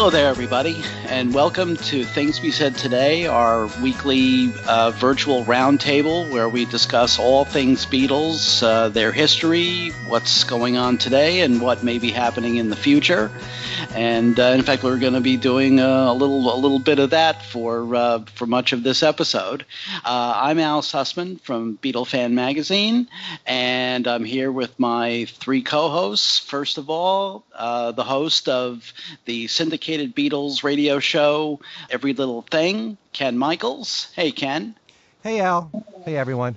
Hello there, everybody, and welcome to Things We Said Today, our weekly virtual roundtable where we discuss all things Beatles, their history, what's going on today, and what may be happening in the future. And in fact, we're going to be doing a little bit of that for much of this episode. I'm Al Sussman from Beatle Fan Magazine, and I'm here with my three co-hosts. First of all, the host of the syndicated Beatles radio show, Every Little Thing, Ken Michaels. Hey, Ken. Hey, Al. Hey, everyone.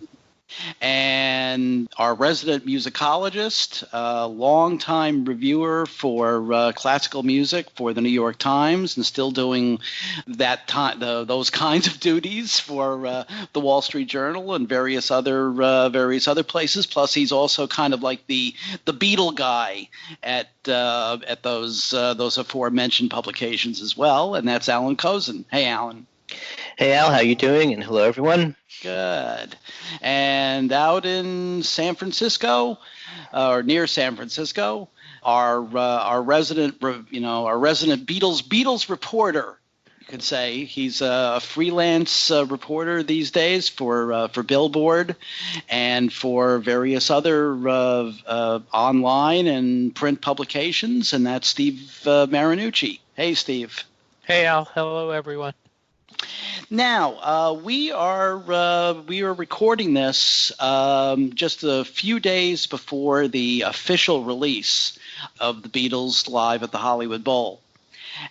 And our resident musicologist, longtime reviewer for classical music for the New York Times, and still doing those kinds of duties for the Wall Street Journal and various other places. Plus, he's also kind of like the Beatle guy at those aforementioned publications as well, and that's Alan Kozin. Hey, Alan. Hey, Al, how you doing? And hello, everyone. Good. And out in San Francisco, or near San Francisco, our resident Beatles reporter. You could say he's a freelance reporter these days for Billboard and for various other online and print publications, and that's Steve Marinucci. Hey, Steve. Hey, Al. Hello, everyone. Now, we are recording this just a few days before the official release of the Beatles live at the Hollywood Bowl.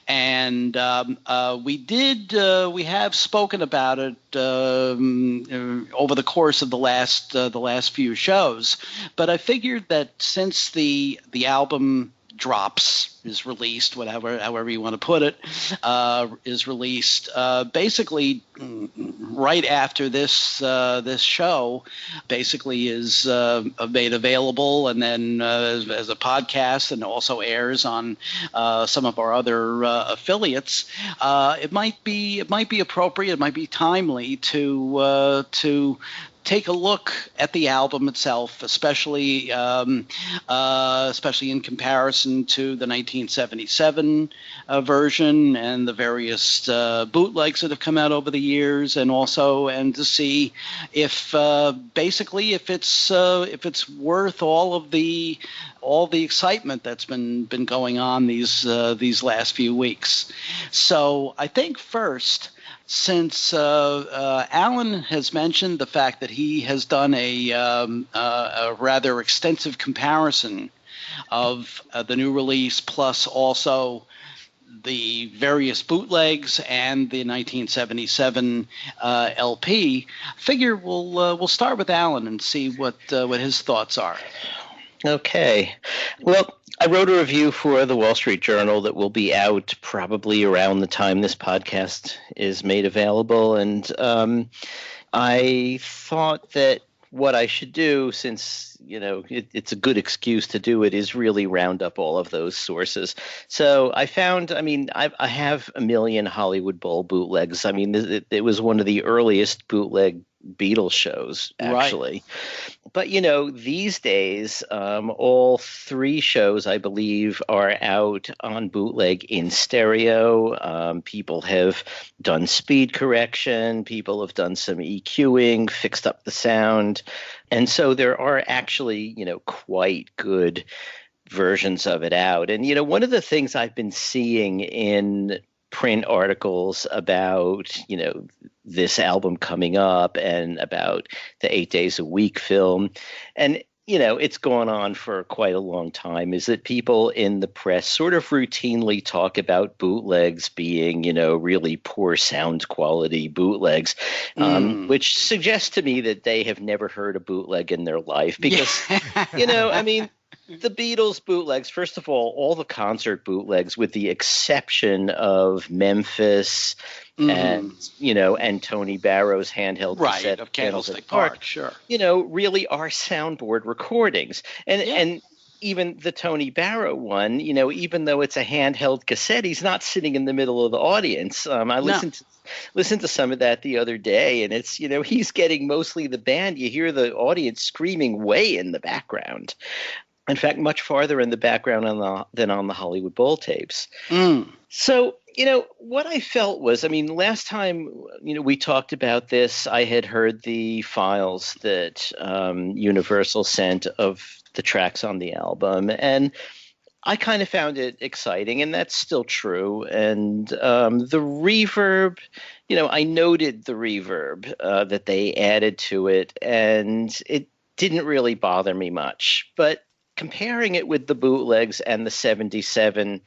And we have spoken about it over the course of the last few shows. But I figured that since the album is released, however you want to put it, is released basically right after this show basically is made available, and then as a podcast, and also airs on some of our other affiliates. It might be appropriate, it might be timely to take a look at the album itself, especially in comparison to the 1977 version and the various bootlegs that have come out over the years, and to see if it's worth all the excitement that's been going on these last few weeks. So I think first, since Alan has mentioned the fact that he has done a rather extensive comparison of the new release plus also the various bootlegs and the 1977 LP, figure we'll start with Alan and see what his thoughts are. Okay. Well, I wrote a review for the Wall Street Journal that will be out probably around the time this podcast is made available. And I thought that what I should do, since, it's a good excuse to do it, is really round up all of those sources. So I found, I have a million Hollywood Bowl bootlegs. It was one of the earliest bootleg Beatles shows, actually. Right. But, these days, all three shows, I believe, are out on bootleg in stereo. People have done speed correction. People have done some EQing, fixed up the sound. And so there are actually, quite good versions of it out. And, one of the things I've been seeing in print articles about, this album coming up and about the 8 Days a Week film, and it's gone on for quite a long time, is that people in the press sort of routinely talk about bootlegs being, really poor sound quality bootlegs, which suggests to me that they have never heard a bootleg in their life, because, the Beatles bootlegs, first of all the concert bootlegs, with the exception of Memphis and Tony Barrow's handheld cassette of Candlestick Park, sure, really are soundboard recordings. And even the Tony Barrow one, even though it's a handheld cassette, he's not sitting in the middle of the audience. I listened to some of that the other day, and it's, he's getting mostly the band. You hear the audience screaming way in the background. In fact, much farther in the background than on the Hollywood Bowl tapes. Mm. So, what I felt was, last time, we talked about this, I had heard the files that Universal sent of the tracks on the album, and I kind of found it exciting, and that's still true. And the reverb, I noted the reverb that they added to it, and it didn't really bother me much. But comparing it with the bootlegs and the 77,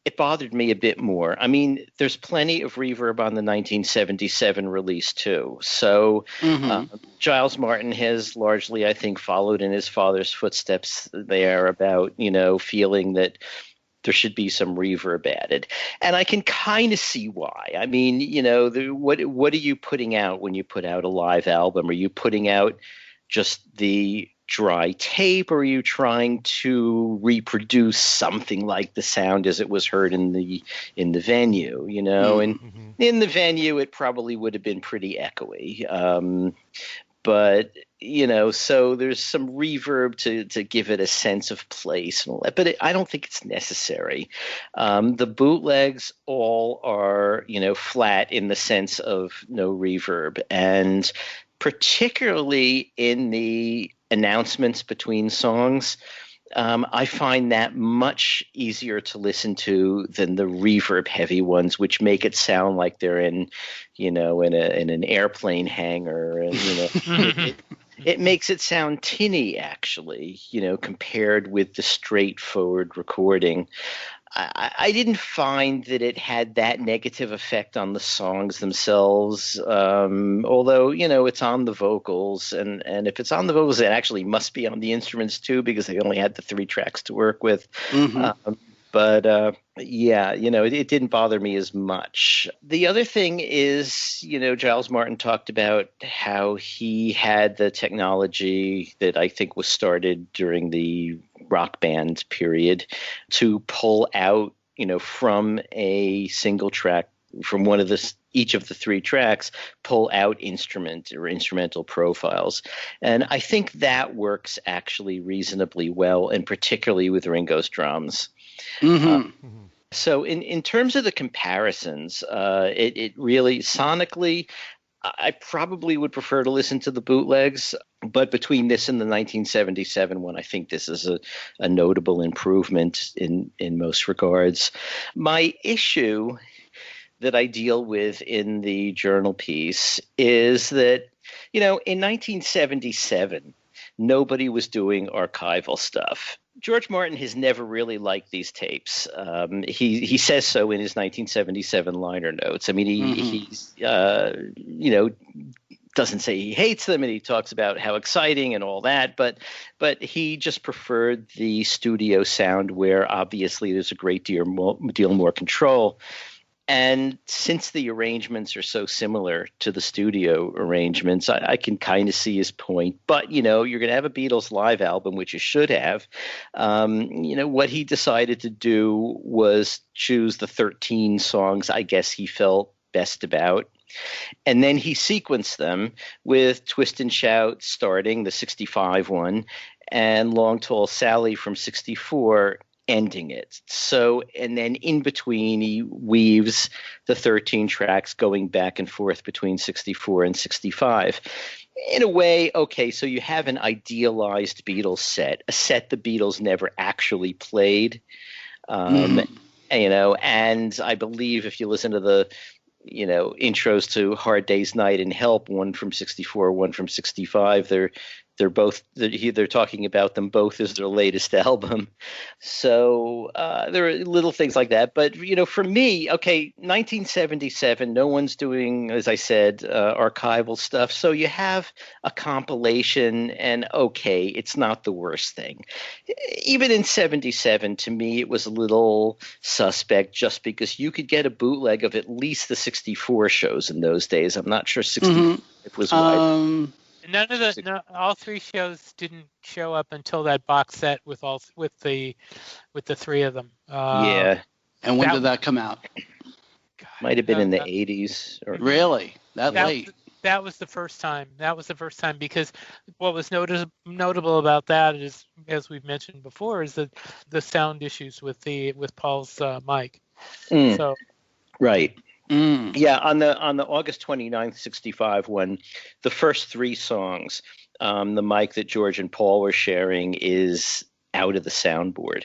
it bothered me a bit more. There's plenty of reverb on the 1977 release, too. So Giles Martin has largely, I think, followed in his father's footsteps there about, feeling that there should be some reverb added. And I can kind of see why. What are you putting out when you put out a live album? Are you putting out just the dry tape, or are you trying to reproduce something like the sound as it was heard in the venue, and in the venue it probably would have been pretty echoey, but so there's some reverb to give it a sense of place and all that, but I don't think it's necessary. The bootlegs all are flat in the sense of no reverb, and particularly in the announcements between songs, I find that much easier to listen to than the reverb-heavy ones, which make it sound like they're in an airplane hangar. And, it makes it sound tinny, actually, compared with the straightforward recording. I didn't find that it had that negative effect on the songs themselves, although, it's on the vocals. And if it's on the vocals, it actually must be on the instruments, too, because they only had the 3 tracks to work with. But it didn't bother me as much. The other thing is, Giles Martin talked about how he had the technology that I think was started during the Rock Band period to pull out, from a single track, from one of each of the 3 tracks, pull out instrumental profiles. And I think that works actually reasonably well, and particularly with Ringo's drums. So in terms of the comparisons, it really sonically, I probably would prefer to listen to the bootlegs, but between this and the 1977 one, I think this is a notable improvement in most regards. My issue that I deal with in the journal piece is that, in 1977, nobody was doing archival stuff. George Martin has never really liked these tapes. He says so in his 1977 liner notes. He's doesn't say he hates them, and he talks about how exciting and all that, but he just preferred the studio sound, where obviously there's a great deal more control. And since the arrangements are so similar to the studio arrangements, I can kind of see his point. But, you're going to have a Beatles live album, which you should have. What he decided to do was choose the 13 songs I guess he felt best about. And then he sequenced them with Twist and Shout starting, the 65 one, and Long Tall Sally from 64 ending it. So, and then in between, he weaves the 13 tracks going back and forth between 64 and 65. In a way, okay, so you have an idealized Beatles set, a set the Beatles never actually played. And I believe if you listen to the intros to Hard Day's Night and Help, one from 64, one from 65, they're talking about them both as their latest album. So there are little things like that. But, for me, okay, 1977, no one's doing, as I said, archival stuff. So you have a compilation, and okay, it's not the worst thing. Even in 77, to me, it was a little suspect, just because you could get a bootleg of at least the 64 shows in those days. I'm not sure 65 was wide. All 3 shows didn't show up until that box set with the 3 of them. And when did that come out? Might have been in the 80s. Really? That late? That was the first time. That was the first time because what was notable about that is, as we've mentioned before, is that the sound issues with Paul's mic. So right. Yeah, on the August 29th, 65 one, the first three songs, the mic that George and Paul were sharing is out of the soundboard.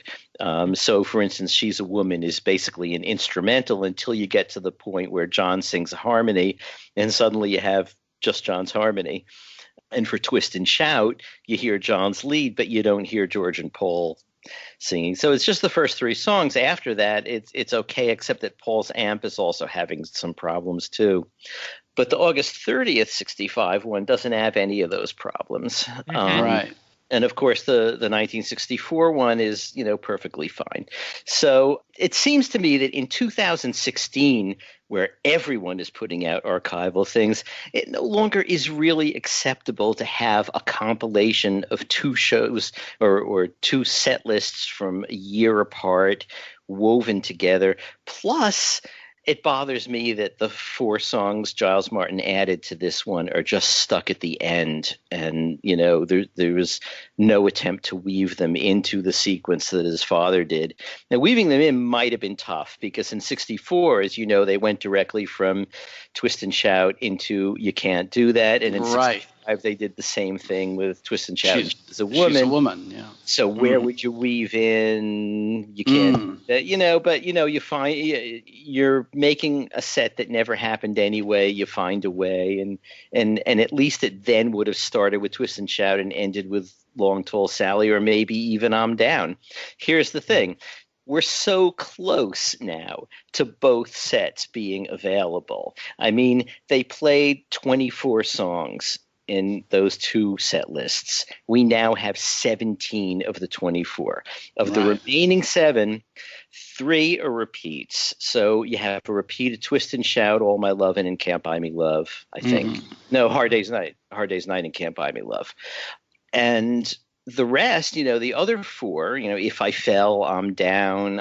So, for instance, She's a Woman is basically an instrumental until you get to the point where John sings a harmony, and suddenly you have just John's harmony. And for Twist and Shout, you hear John's lead, but you don't hear George and Paul singing. So it's just the first three songs. After that, it's okay, except that Paul's amp is also having some problems too. But the August 30th, 65 one doesn't have any of those problems. Right. And of course, the 1964 one is, perfectly fine. So it seems to me that in 2016, where everyone is putting out archival things, it no longer is really acceptable to have a compilation of two shows or two set lists from a year apart woven together. Plus, it bothers me that the four songs Giles Martin added to this one are just stuck at the end. And, there was no attempt to weave them into the sequence that his father did. Now, weaving them in might have been tough because in 64, as you know, they went directly from Twist and Shout into You Can't Do That. And in 65, they did the same thing with Twist and Shout. She's a Woman. She's a Woman, yeah. So where would you weave in You Can't, but you find you're making a set that never happened anyway. You find a way, and at least it then would have started with Twist and Shout and ended with Long Tall Sally, or maybe even I'm Down. Here's the thing. We're so close now to both sets being available. I mean, they played 24 songs in those two set lists. We now have 17 of the 24. Of the remaining 7, 3 are repeats. So you have a repeat of Twist and Shout, All My Lovin' and Can't Buy Me Love, I think. No, Hard Day's Night and Can't Buy Me Love. And the rest, the other 4, If I Fell, I'm Down.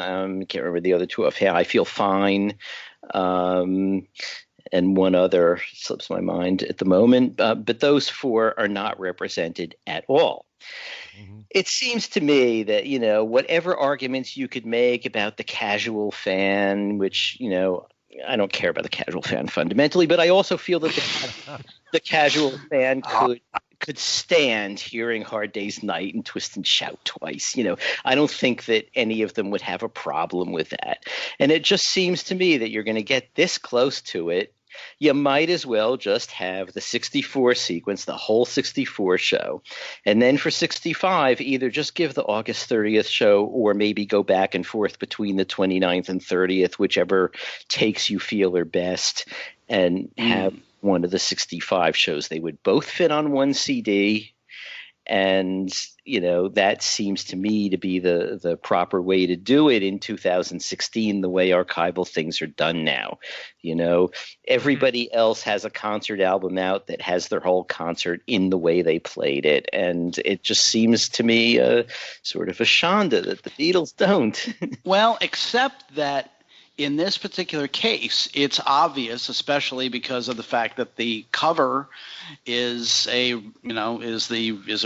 Can't remember the other 2 offhand. I Feel Fine. And one other slips my mind at the moment. But those 4 are not represented at all. It seems to me that, whatever arguments you could make about the casual fan, which, I don't care about the casual fan fundamentally, but I also feel that the casual fan could stand hearing Hard Day's Night and Twist and Shout twice. I don't think that any of them would have a problem with that. And it just seems to me that you're going to get this close to it. You might as well just have the 64 sequence, the whole 64 show. And then for 65, either just give the August 30th show or maybe go back and forth between the 29th and 30th, whichever takes you feel are best, and have one of the 65 shows. They would both fit on one CD. And, that seems to me to be the proper way to do it in 2016, the way archival things are done now. Everybody else has a concert album out that has their whole concert in the way they played it. And it just seems to me sort of a shanda that the Beatles don't. Well, except that in this particular case, it's obvious, especially because of the fact that the cover is a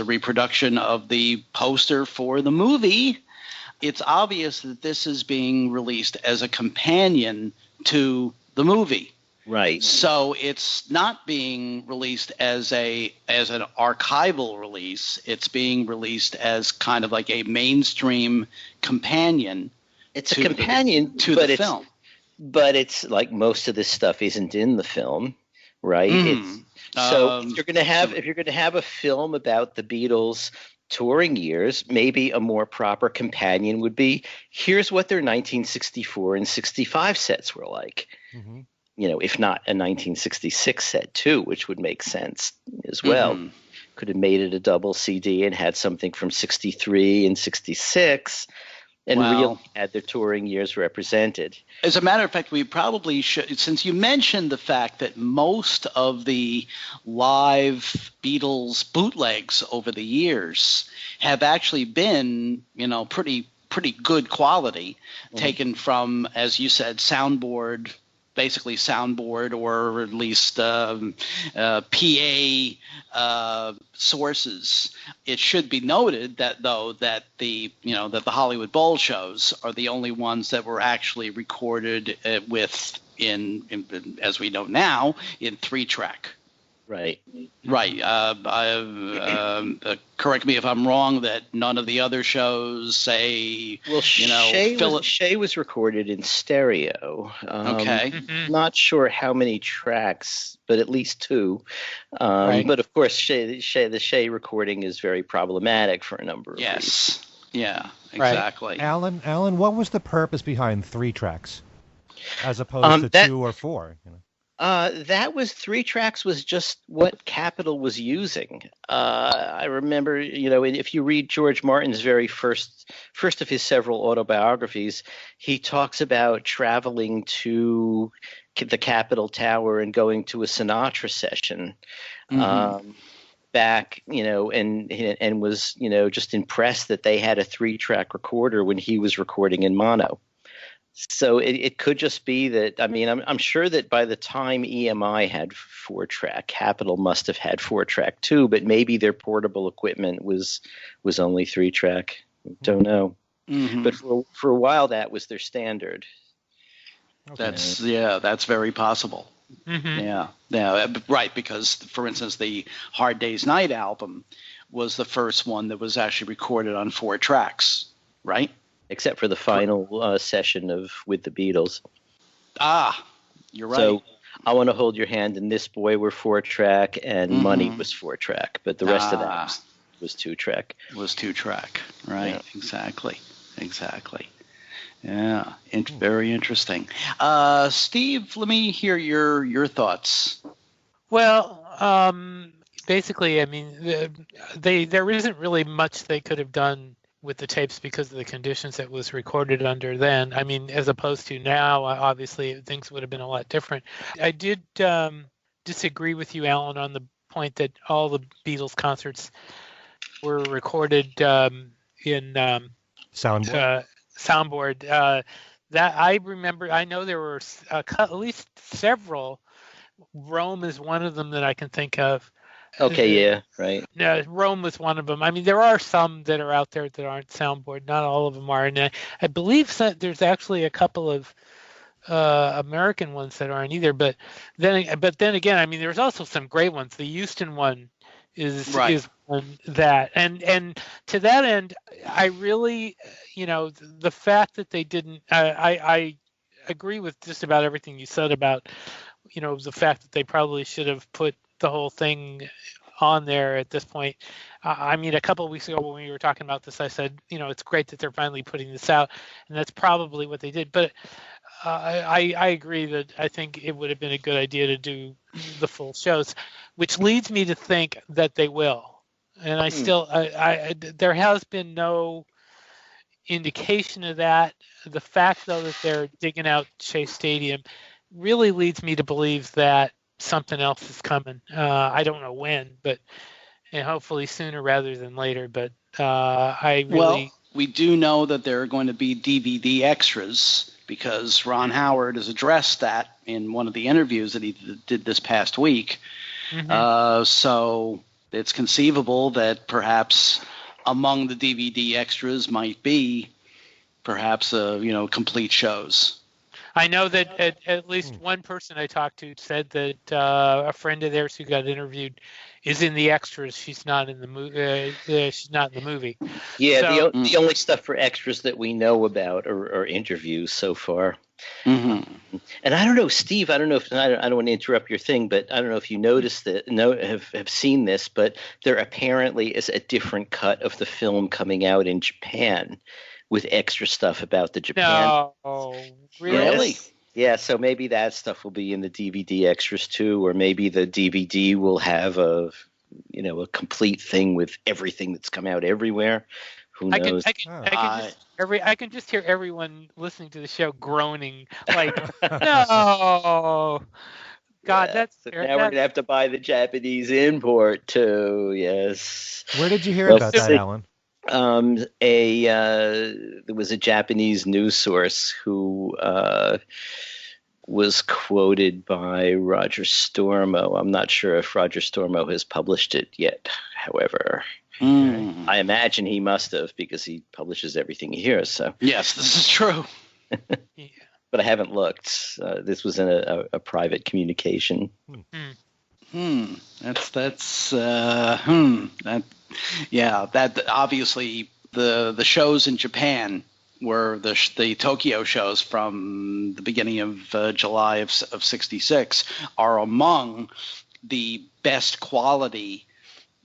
reproduction of the poster for the movie. It's obvious that this is being released as a companion to the movie. Right. So it's not being released as an archival release. It's being released as kind of like a mainstream companion. It's a companion to the film. But it's like most of this stuff isn't in the film, right? If you're going to have a film about the Beatles touring years, maybe a more proper companion would be, here's what their 1964 and 65 sets were like. If not a 1966 set too, which would make sense as well. Could have made it a double CD and had something from 63 and 66. And really had their touring years represented. As a matter of fact, we probably should, since you mentioned the fact that most of the live Beatles bootlegs over the years have actually been, pretty good quality, taken from, as you said, soundboard basically soundboard or at least PA sources. It should be noted that that the Hollywood Bowl shows are the only ones that were actually recorded with as we know now, in 3-track. Right. Right. Correct me if I'm wrong. That none of the other shows say. Well, Shea was recorded in stereo. Okay. Not sure how many tracks, but at least 2. Right. But of course, the Shea recording is very problematic for a number of reasons. Yeah. Exactly. Right. Alan, what was the purpose behind 3 tracks as opposed to 2 or 4? That was 3 tracks was just what Capitol was using. I remember, if you read George Martin's very first of his several autobiographies, he talks about traveling to the Capitol Tower and going to a Sinatra session back, and was, just impressed that they had a 3-track recorder when he was recording in mono. So it could just be that, I'm sure that by the time EMI had 4-track, Capitol must have had 4-track too, but maybe their portable equipment was only 3-track. Don't know. Mm-hmm. But for a while, that was their standard. Okay. That's very possible. Mm-hmm. Yeah, right, because, for instance, the Hard Day's Night album was the first one that was actually recorded on 4 tracks, right? Except for the final session with the Beatles. You're right. So I Want to Hold Your Hand and This Boy were 4-track, and Money was 4-track, but the rest of that was 2-track. Was 2-track, right? Yeah. Exactly. Yeah, very interesting. Steve, let me hear your thoughts. Well, basically, there isn't really much they could have done with the tapes because of the conditions it was recorded under then. As opposed to now, obviously things would have been a lot different. I did disagree with you, Alan, on the point that all the Beatles concerts were recorded in soundboard. That I remember. I know there were at least several. Rome is one of them that I can think of. Okay, yeah, right. No, Rome was one of them. There are some that are out there that aren't soundboard. Not all of them are. And I believe there's actually a couple of American ones that aren't either. But then again, there's also some great ones. The Houston one is one that. And to that end, I really, the fact that they didn't. I agree with just about everything you said about, the fact that they probably should have put the whole thing on there at this point. A couple of weeks ago when we were talking about this, I said, it's great that they're finally putting this out, and that's probably what they did. But I agree that I think it would have been a good idea to do the full shows, which leads me to think that they will. And I still, there has been no indication of that. The fact, though, that they're digging out Shea Stadium really leads me to believe that something else is coming. I don't know when, but hopefully sooner rather than later. But we do know that there are going to be DVD extras because Ron Howard has addressed that in one of the interviews that he did this past week. Mm-hmm. So it's conceivable that perhaps among the DVD extras might be perhaps complete shows. I know that at least one person I talked to said that a friend of theirs who got interviewed is in the extras. She's not in the movie. She's not in the movie. Yeah, so, the only stuff for extras that we know about are interviews so far. Mm-hmm. And I don't know, Steve. I don't know if I don't want to interrupt your thing, but I don't know if you noticed that. Have seen this, but there apparently is a different cut of the film coming out in Japan with extra stuff about the Japan. No, really? Yes. Yeah, so maybe that stuff will be in the DVD extras too, or maybe the DVD will have a complete thing with everything that's come out everywhere. Who knows? I can just hear everyone listening to the show groaning like, no. God, that's so now we're gonna have to buy the Japanese import too. Yes. Where did you hear about that, Alan? There was a Japanese news source who was quoted by Roger Stormo. I'm not sure if Roger Stormo has published it yet, however. I imagine he must have, because he publishes everything he hears. So yes, this is true. But I haven't looked. This was in a private communication. That obviously the shows in Japan were the Tokyo shows from the beginning of July of '66 are among the best quality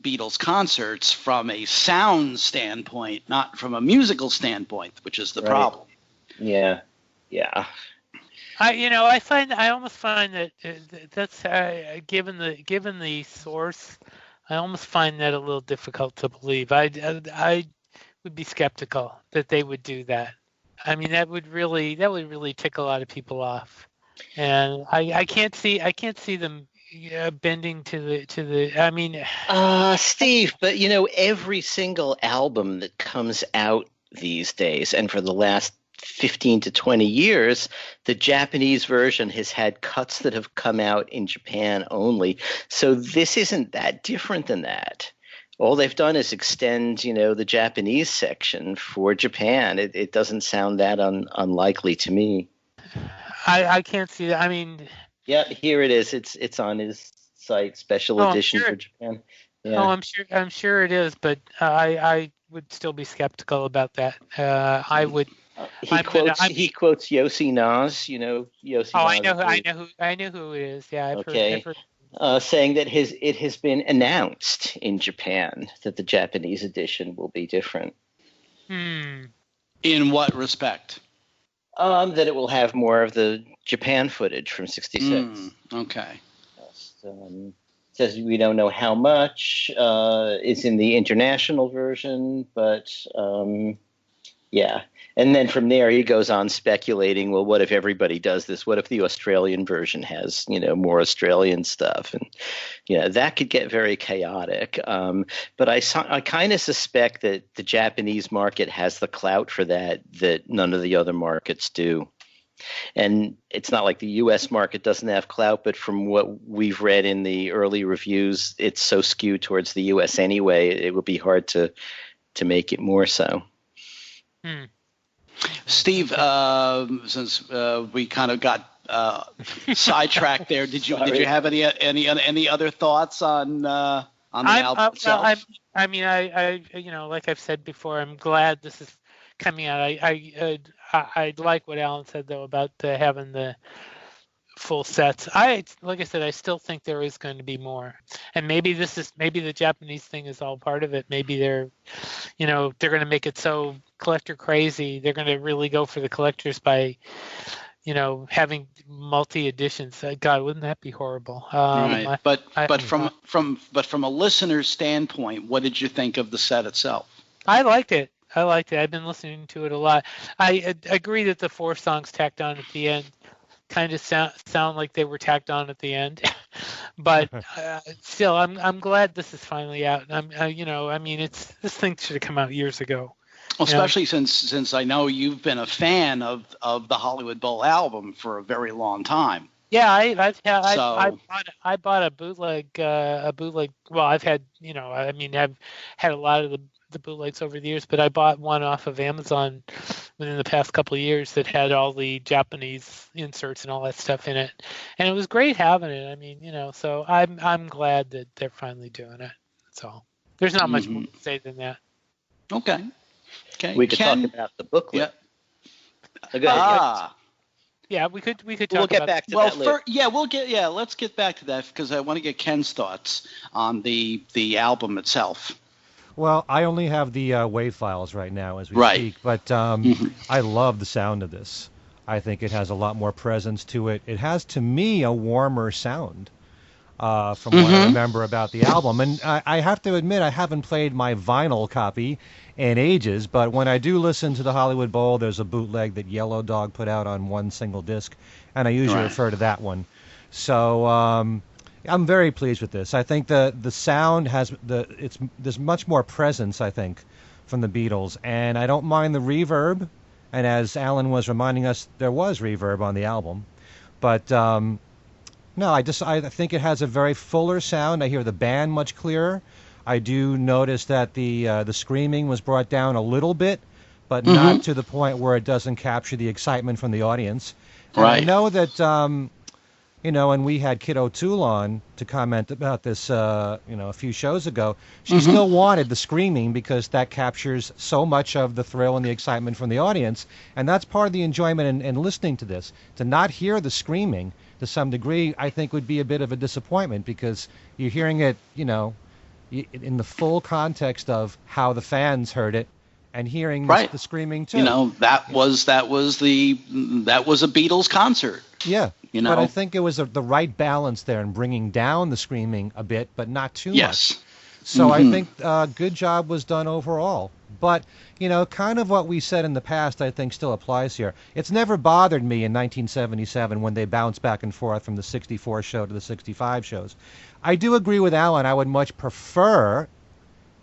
Beatles concerts from a sound standpoint, not from a musical standpoint, which is the problem. Yeah. I almost find that that's given the source, I almost find that a little difficult to believe. I would be skeptical that they would do that. I mean, that would really tick a lot of people off, and I can't see them bending to the. I mean, Steve, but every single album that comes out these days, and for the last 15 to 20 years, the Japanese version has had cuts that have come out in Japan only. So this isn't that different than that. All they've done is extend, the Japanese section for Japan. It doesn't sound that unlikely to me. I can't see that. I mean, yeah, here it is. It's on his site, special edition for Japan. Yeah. Oh, I'm sure it is, but I would still be skeptical about that. I would. He quotes Yossi Nas, Yossi. Oh, I know who it is. Yeah, I've heard. Saying that it has been announced in Japan that the Japanese edition will be different. In what respect? That it will have more of the Japan footage from '66. Okay. Says we don't know how much is in the international version, but yeah. And then from there, he goes on speculating, well, what if everybody does this? What if the Australian version has, more Australian stuff? And, that could get very chaotic. But I kind of suspect that the Japanese market has the clout for that none of the other markets do. And it's not like the U.S. market doesn't have clout, but from what we've read in the early reviews, it's so skewed towards the U.S. anyway, it would be hard to make it more so. Steve, since we kind of got sidetracked there, did you have any other thoughts on the album itself? I like I've said before, I'm glad this is coming out. I like what Alan said though about having the full sets. Like I said, I still think there is going to be more, and maybe the Japanese thing is all part of it. Maybe they're going to make it so collector crazy. They're going to really go for the collectors by, having multi editions. God, wouldn't that be horrible? Right. But from a listener's standpoint, what did you think of the set itself? I liked it. I've been listening to it a lot. I agree that the 4 songs tacked on at the end kind of sound like they were tacked on at the end, but still, I'm glad this is finally out. This thing should have come out years ago. Well, especially since I know you've been a fan of the Hollywood Bowl album for a very long time. Yeah, I bought a bootleg. Well, I've had I've had a lot of the bootlegs over the years, but I bought one off of Amazon within the past couple of years that had all the Japanese inserts and all that stuff in it, and it was great having it. So I'm glad that they're finally doing it. That's all. There's not much more to say than that. Okay. We could talk about the booklet. Yeah, we could talk about. We'll get back to that. Let's get back to that because I want to get Ken's thoughts on the album itself. Well, I only have the WAV files right now as we speak, but I love the sound of this. I think it has a lot more presence to it. It has, to me, a warmer sound from what I remember about the album. And I have to admit, I haven't played my vinyl copy in ages, but when I do listen to the Hollywood Bowl, there's a bootleg that Yellow Dog put out on one single disc, and I usually refer to that one. So I'm very pleased with this. I think the sound there's much more presence, I think, from the Beatles, and I don't mind the reverb. And as Alan was reminding us, there was reverb on the album, But no, I think it has a very fuller sound. I hear the band much clearer. I do notice that the screaming was brought down a little bit, but not to the point where it doesn't capture the excitement from the audience. And I know that, and we had Kid O'Toole on to comment about this, a few shows ago. She still wanted the screaming because that captures so much of the thrill and the excitement from the audience. And that's part of the enjoyment in listening to this. To not hear the screaming to some degree, I think would be a bit of a disappointment because you're hearing it, in the full context of how the fans heard it. And hearing the screaming too. That was a Beatles concert. Yeah. But I think it was the right balance there in bringing down the screaming a bit, but not too much. So I think good job was done overall. But, kind of what we said in the past, I think still applies here. It's never bothered me in 1977 when they bounced back and forth from the 64 show to the 65 shows. I do agree with Alan. I would much prefer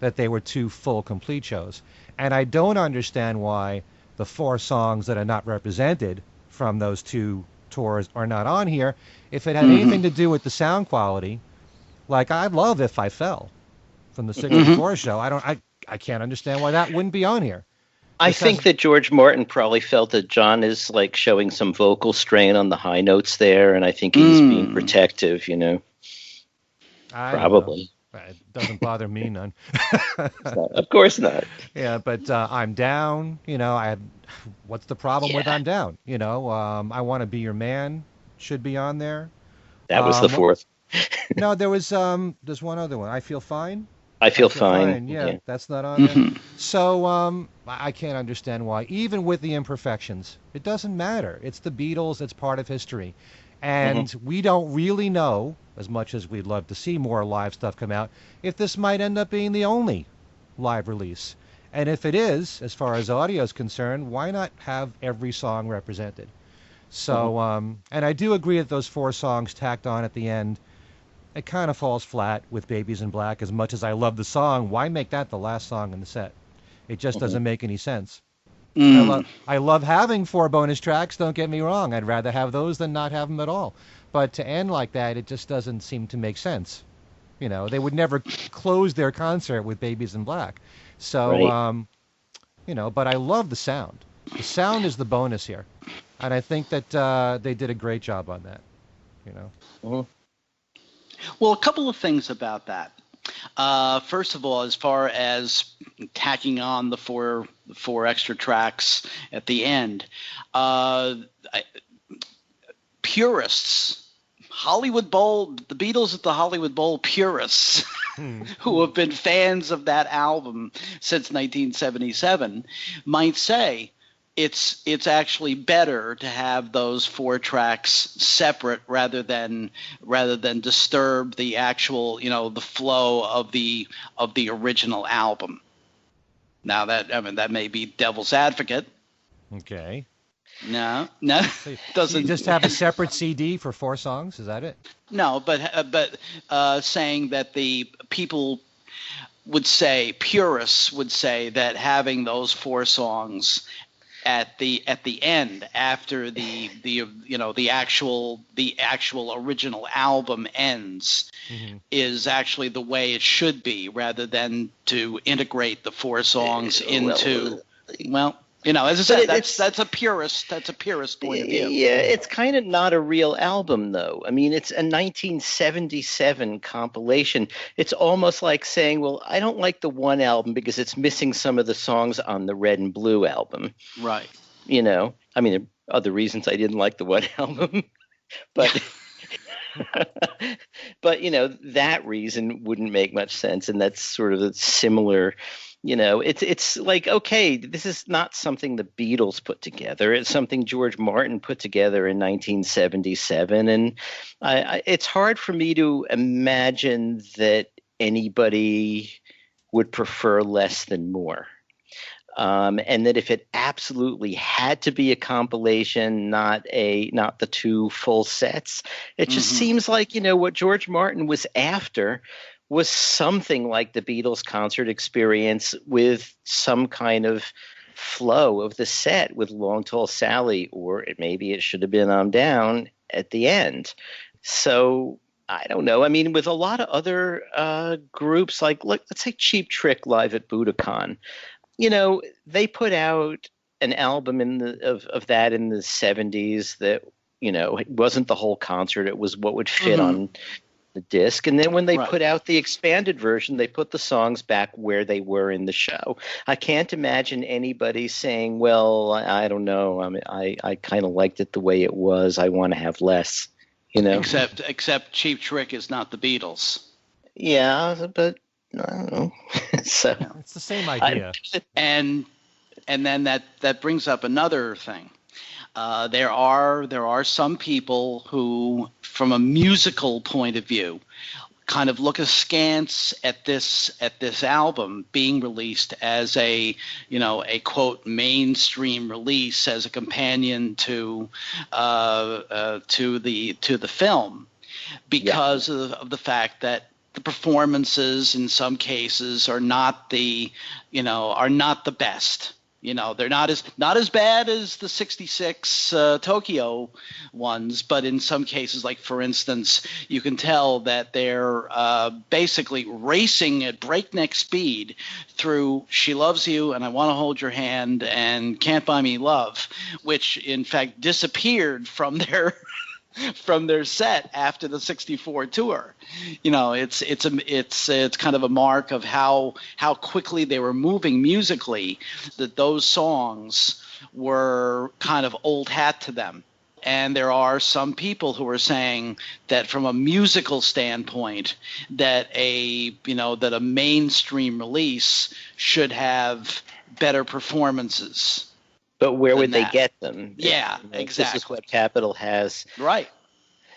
that they were 2 full, complete shows. And I don't understand why the 4 songs that are not represented from those 2 tours are not on here. If it had anything to do with the sound quality, like I love If I Fell from the 64 show. I can't understand why that wouldn't be on here. I think that George Martin probably felt that John is like showing some vocal strain on the high notes there, and I think he's being protective, Probably. It doesn't bother me none. Of course not. Yeah, but I'm Down. What's the problem with I'm Down? I Want to Be Your Man should be on there. That was the 4th. No, there's one other one. I Feel Fine. I Feel Fine. Yeah, that's not on there. So I can't understand why. Even with the imperfections, it doesn't matter. It's the Beatles. It's part of history. And we don't really know, as much as we'd love to see more live stuff come out, if this might end up being the only live release. And if it is, as far as audio is concerned, why not have every song represented? So, and I do agree that those 4 songs tacked on at the end, it kind of falls flat with Babies in Black. As much as I love the song, why make that the last song in the set? It just doesn't make any sense. I love having 4 bonus tracks, don't get me wrong. I'd rather have those than not have them at all. But to end like that, it just doesn't seem to make sense. They would never close their concert with Babies in Black. So, but I love the sound. The sound is the bonus here. And I think that they did a great job on that, Well, a couple of things about that. First of all, as far as tacking on the four extra tracks at the end, purists, Hollywood Bowl, the Beatles at the Hollywood Bowl purists who have been fans of that album since 1977 might say it's actually better to have those 4 tracks separate rather than disturb the actual, the flow of the original album. Now that may be devil's advocate. Okay. No, doesn't. You just have a separate CD for 4 songs. Is that it? No, but saying that the people would say, purists would say that having those 4 songs at the end after the actual original album ends is actually the way it should be, rather than to integrate the 4 songs into as I said, that's a purist point of view. Yeah, it's kind of not a real album, though. I mean, it's a 1977 compilation. It's almost like saying, well, I don't like the one album because it's missing some of the songs on the Red and Blue album. Right. I mean, there are other reasons I didn't like the one album, but that reason wouldn't make much sense, and that's sort of a similar. It's like, okay, this is not something the Beatles put together. It's something George Martin put together in 1977. And it's hard for me to imagine that anybody would prefer less than more. And that if it absolutely had to be a compilation, not the 2 full sets, it just seems like, what George Martin was after was something like the Beatles concert experience with some kind of flow of the set with Long Tall Sally, or maybe it should have been I'm Down, at the end. So I don't know. I mean, with a lot of other groups, like let's say Cheap Trick live at Budokan, they put out an album of that in the 70s that, it wasn't the whole concert. It was what would fit on the disc. And then when they put out the expanded version, they put the songs back where they were in the show. I can't imagine anybody saying, well, I don't know. I mean, I kind of liked it the way it was. I want to have less, Except Cheap Trick is not the Beatles. Yeah, but I don't know. So it's the same idea. And then that brings up another thing. There are some people who, from a musical point of view, kind of look askance at this album being released as a quote mainstream release, as a companion to the film, because of the fact that the performances in some cases are not the best. They're not as bad as the 66 Tokyo ones, but in some cases, like for instance, you can tell that they're basically racing at breakneck speed through She Loves You and I Want to Hold Your Hand and Can't Buy Me Love, which in fact disappeared from their set after the 64 tour. It's kind of a mark of how quickly they were moving musically, that those songs were kind of old hat to them. And there are some people who are saying that from a musical standpoint, that a mainstream release should have better performances. But where would they get them? Yeah, exactly. This is what Capitol has. Right.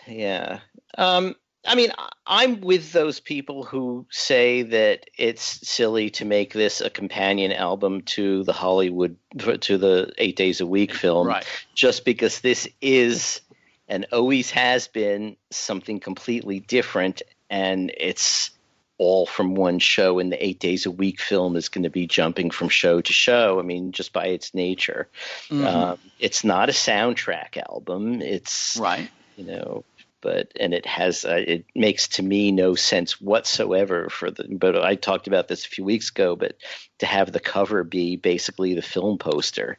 Yeah. I mean, I'm with those people who say that it's silly to make this a companion album to the 8 Days a Week film, right, just because this is and always has been something completely different, and it's all from one show, and the 8 Days a Week film is going to be jumping from show to show. I mean, just by its nature. It's not a soundtrack album. It's right. But it has it makes to me no sense whatsoever but I talked about this a few weeks ago, but to have the cover be basically the film poster.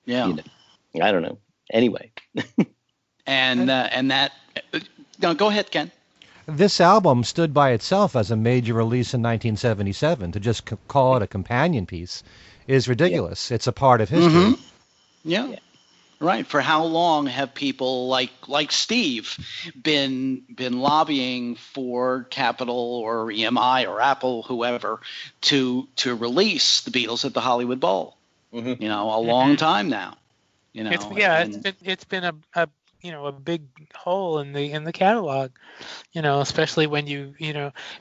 Yeah. I don't know. Anyway. and that no, go ahead, Ken. This album stood by itself as a major release in 1977. To just call it a companion piece is ridiculous. Yeah. It's a part of history. Yeah. Right. For how long have people like Steve been lobbying for Capitol or EMI or Apple, whoever, to release the Beatles at the Hollywood Bowl? A long time now. It's been a big hole in the catalog, especially when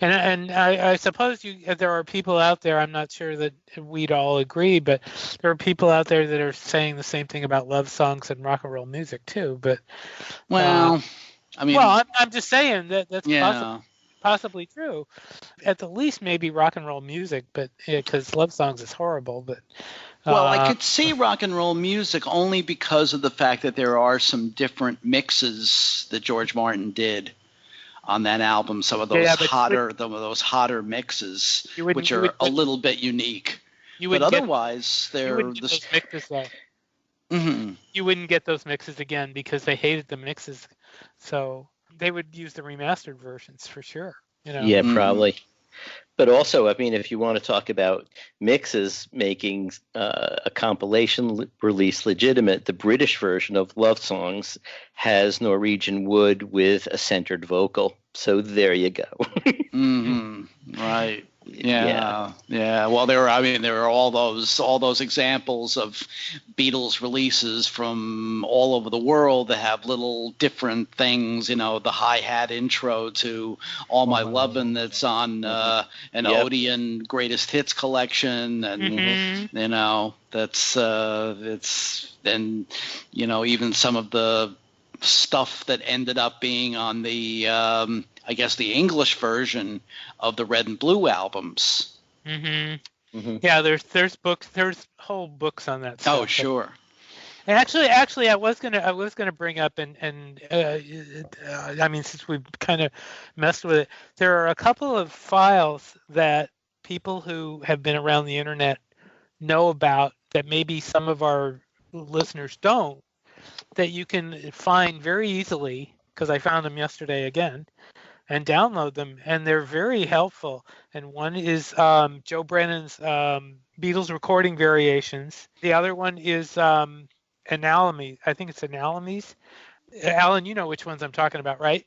and I suppose there are people out there, I'm not sure that we'd all agree, but there are people out there that are saying the same thing about love songs and rock and roll music too. But I'm just saying that's possibly true. At the least, maybe rock and roll music, but because love songs is horrible. But I could see rock and roll music only because of the fact that there are some different mixes that George Martin did on that album. Some of those hotter mixes, which are a little bit unique. But otherwise, they're those mixes though. You wouldn't get those mixes again because they hated the mixes, so they would use the remastered versions for sure. Yeah, probably. But also, I mean, if you want to talk about mixes making a compilation release legitimate, the British version of Love Songs has Norwegian Wood with a centered vocal. So there you go. Right. Yeah. Well, there are all those examples of Beatles releases from all over the world that have little different things. The hi-hat intro to All My Lovin' that's on an Odeon Greatest Hits collection, and that's and even some of the stuff that ended up being on the I guess the English version of the Red and Blue albums. Yeah, there's books, there's whole books on that stuff. Oh, sure. And actually, I was gonna bring up I mean, since we've kind of messed with it, there are a couple of files that people who have been around the internet know about that maybe some of our listeners don't, that you can find very easily, because I found them yesterday again, and download them, and they're very helpful. And one is Joe Brennan's Beatles recording variations. The other one is Analomies. I think it's Analomies. Alan, you know which ones I'm talking about, right?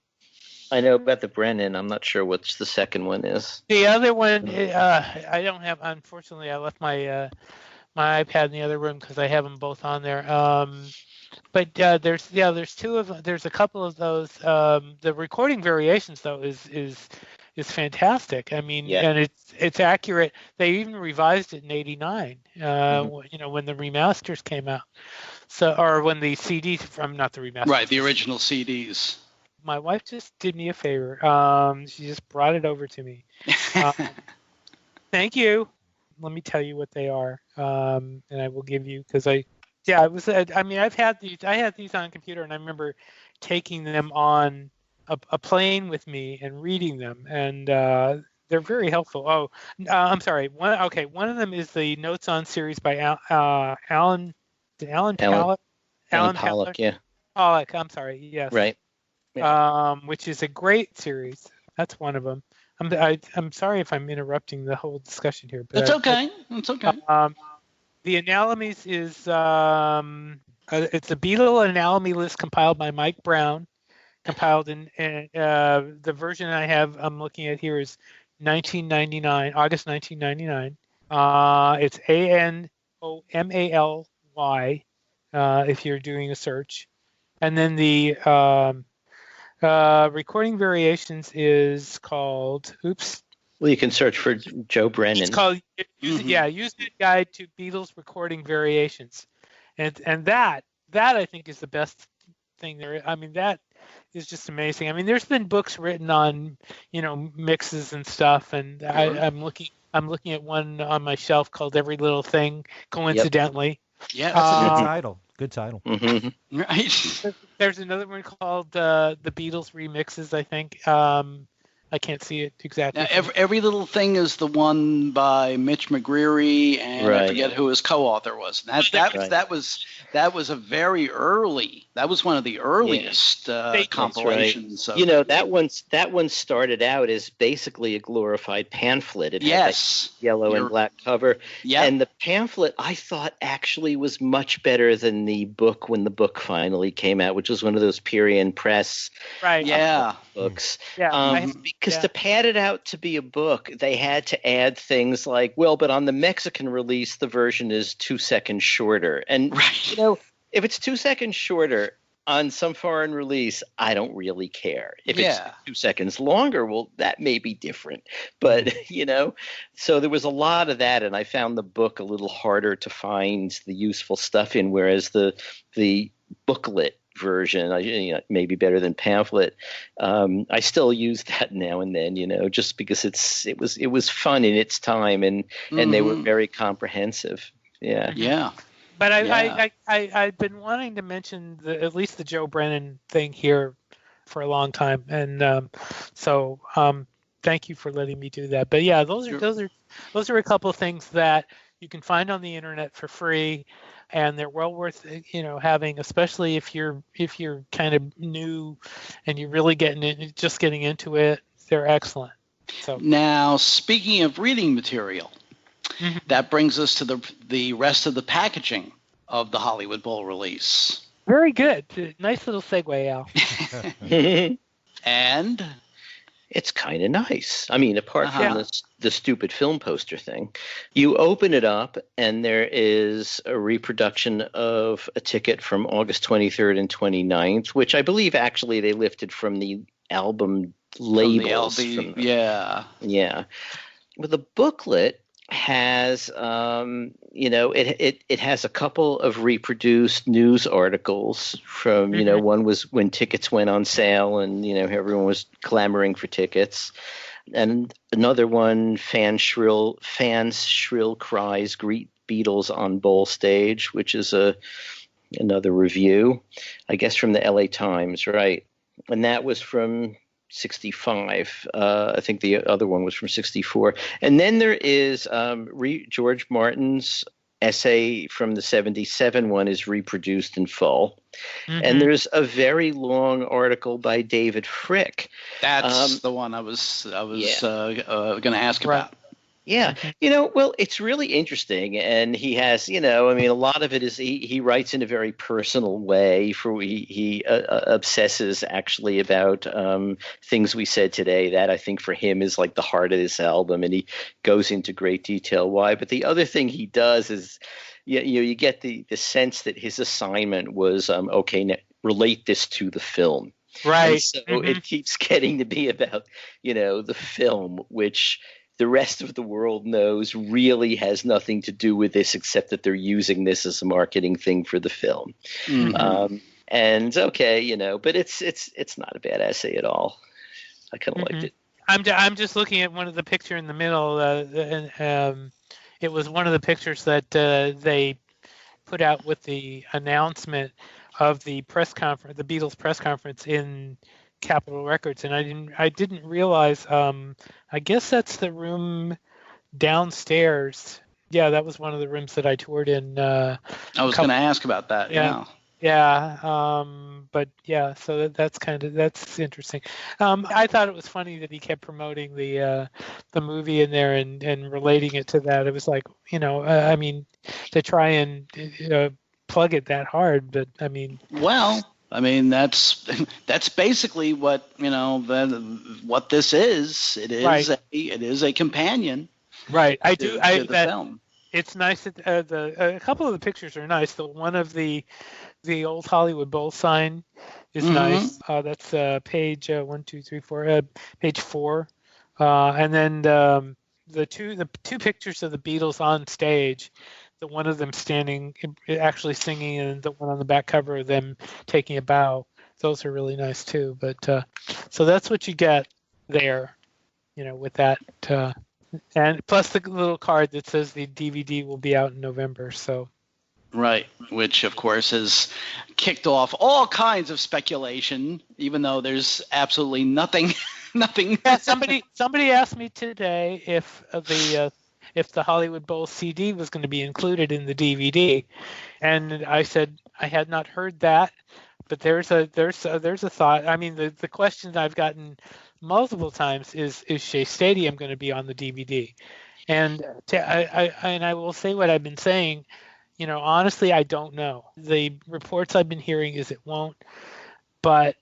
I know about the Brennan. I'm not sure which the second one is. The other one, I don't have. Unfortunately, I left my my iPad in the other room because I have them both on there. But there's two of them. There's a couple of those. The recording variations though is fantastic. I mean, and it's accurate. They even revised it in '89. You know, when the remasters came out. So, or when the CDs from not the remasters. Right, the original CDs. My wife just did me a favor. She just brought it over to me. Thank you. Let me tell you what they are, and I will give you because I mean, I've had these. I had these on a computer, and I remember taking them on a plane with me and reading them, and they're very helpful. Oh, I'm sorry. One of them is the Notes on series by Alan Pollock. Yeah. Pollock. I'm sorry. Yes. Right. Yeah. Which is a great series. That's one of them. I'm sorry if I'm interrupting the whole discussion here, but it's okay. It's okay. The Analomies is it's a Beatle Analomy list compiled by Mike Brown. Compiled in the version I'm looking at here is 1999, August 1999. It's ANOMALY if you're doing a search, and then the recording variations is called. Oops. Well, you can search for Joe Brennan. It's called Usenet Guide to Beatles Recording Variations, and that I think is the best thing there. I mean, that is just amazing. I mean, there's been books written on mixes and stuff, and I'm looking at one on my shelf called Every Little Thing, coincidentally. Yep. Yeah, that's a good title. Good title. Mm-hmm. Right. There's another one called the Beatles Remixes, I think. I can't see it exactly. Now, every Little Thing is the one by Mitch McGreary, and I forget who his co-author was. That was a very early. That was one of the earliest compilations. Right. That one started out as basically a glorified pamphlet. It had that yellow and black cover. Yeah. And the pamphlet I thought actually was much better than the book when the book finally came out, which was one of those Period Press books. Yeah. Because to pad it out to be a book, they had to add things like, but on the Mexican release, the version is 2 seconds shorter. And, if it's 2 seconds shorter on some foreign release, I don't really care. If it's 2 seconds longer, well, that may be different. But, so there was a lot of that, and I found the book a little harder to find the useful stuff in, whereas the booklet version, maybe better than pamphlet. I still use that now and then, just because it was fun in its time, and they were very comprehensive. Yeah. Yeah. But I've been wanting to mention at least the Joe Brennan thing here for a long time, and so thank you for letting me do that. But yeah, those are a couple of things that you can find on the internet for free. And they're well worth having, especially if you're kind of new and you're really getting into it. They're excellent. So now, speaking of reading material, that brings us to the rest of the packaging of the Hollywood Bowl release. Very good. Nice little segue, Al. And it's kind of nice. I mean, apart from the stupid film poster thing, you open it up and there is a reproduction of a ticket from August 23rd and 29th, which I believe actually they lifted from the album labels. Yeah. Well, the booklet has, it has a couple of reproduced news articles from, one was when tickets went on sale and, everyone was clamoring for tickets. And another one, fans shrill cries, greet Beatles on bowl stage, which is another review, I guess from the LA Times, right? And that was from 65. I think the other one was from 64. And then there is George Martin's essay from the 77 one is reproduced in full. Mm-hmm. And there's a very long article by David Frick. That's the one I was going to ask about. Yeah. Well, it's really interesting. And he has, a lot of it is he writes in a very personal way. He obsesses actually about things we said today. That I think for him is like the heart of this album. And he goes into great detail why. But the other thing he does is, you get the sense that his assignment was, relate this to the film. Right. And so it keeps getting to be about, the film, which the rest of the world knows really has nothing to do with this, except that they're using this as a marketing thing for the film. Mm-hmm. But it's not a bad essay at all. I kind of liked it. I'm just looking at one of the picture in the middle. It was one of the pictures that they put out with the announcement of the press conference, the Beatles press conference in Capitol Records, and I didn't realize. I guess that's the room downstairs. Yeah, that was one of the rooms that I toured in. I was going to ask about that. Yeah. But yeah, so that's interesting. I thought it was funny that he kept promoting the movie in there and relating it to that. It was like, to try and plug it that hard, but I mean. Well. That's basically what what this is. It is right. It is a companion. Right. To the film. It's nice that a couple of the pictures are nice. The one of the old Hollywood Bowl sign is nice. That's page page 4, and then the two pictures of the Beatles on stage. The one of them standing, actually singing, and the one on the back cover of them taking a bow. Those are really nice too. But so that's what you get there, with that, and plus the little card that says the DVD will be out in November. So. Right, which of course has kicked off all kinds of speculation, even though there's absolutely nothing. Yeah, somebody asked me today if the Hollywood Bowl CD was going to be included in the DVD, and I said I had not heard that, but there's a thought. I mean, the question I've gotten multiple times is Shea Stadium going to be on the DVD? And I will say what I've been saying. Honestly, I don't know. The reports I've been hearing is it won't, but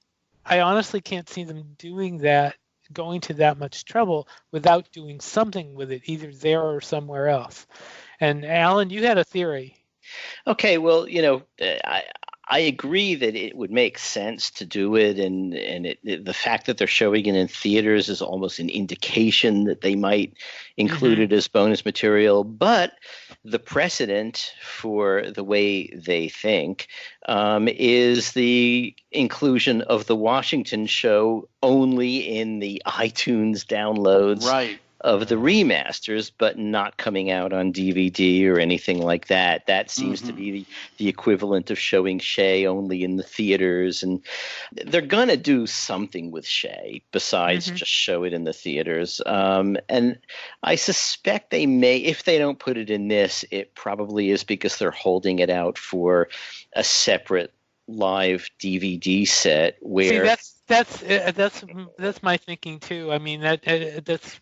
I honestly can't see them doing that. Going to that much trouble without doing something with it, either there or somewhere else. And Alan, you had a theory. Okay, well, I agree that it would make sense to do it, and the fact that they're showing it in theaters is almost an indication that they might include it as bonus material. But the precedent for the way they think is the inclusion of the Washington show only in the iTunes downloads. Right. Of the remasters, but not coming out on DVD or anything like that. That seems to be the equivalent of showing Shea only in the theaters. And they're going to do something with Shea besides just show it in the theaters. And I suspect they may, if they don't put it in this, it probably is because they're holding it out for a separate live DVD set where... See, that's my thinking too. I mean, that's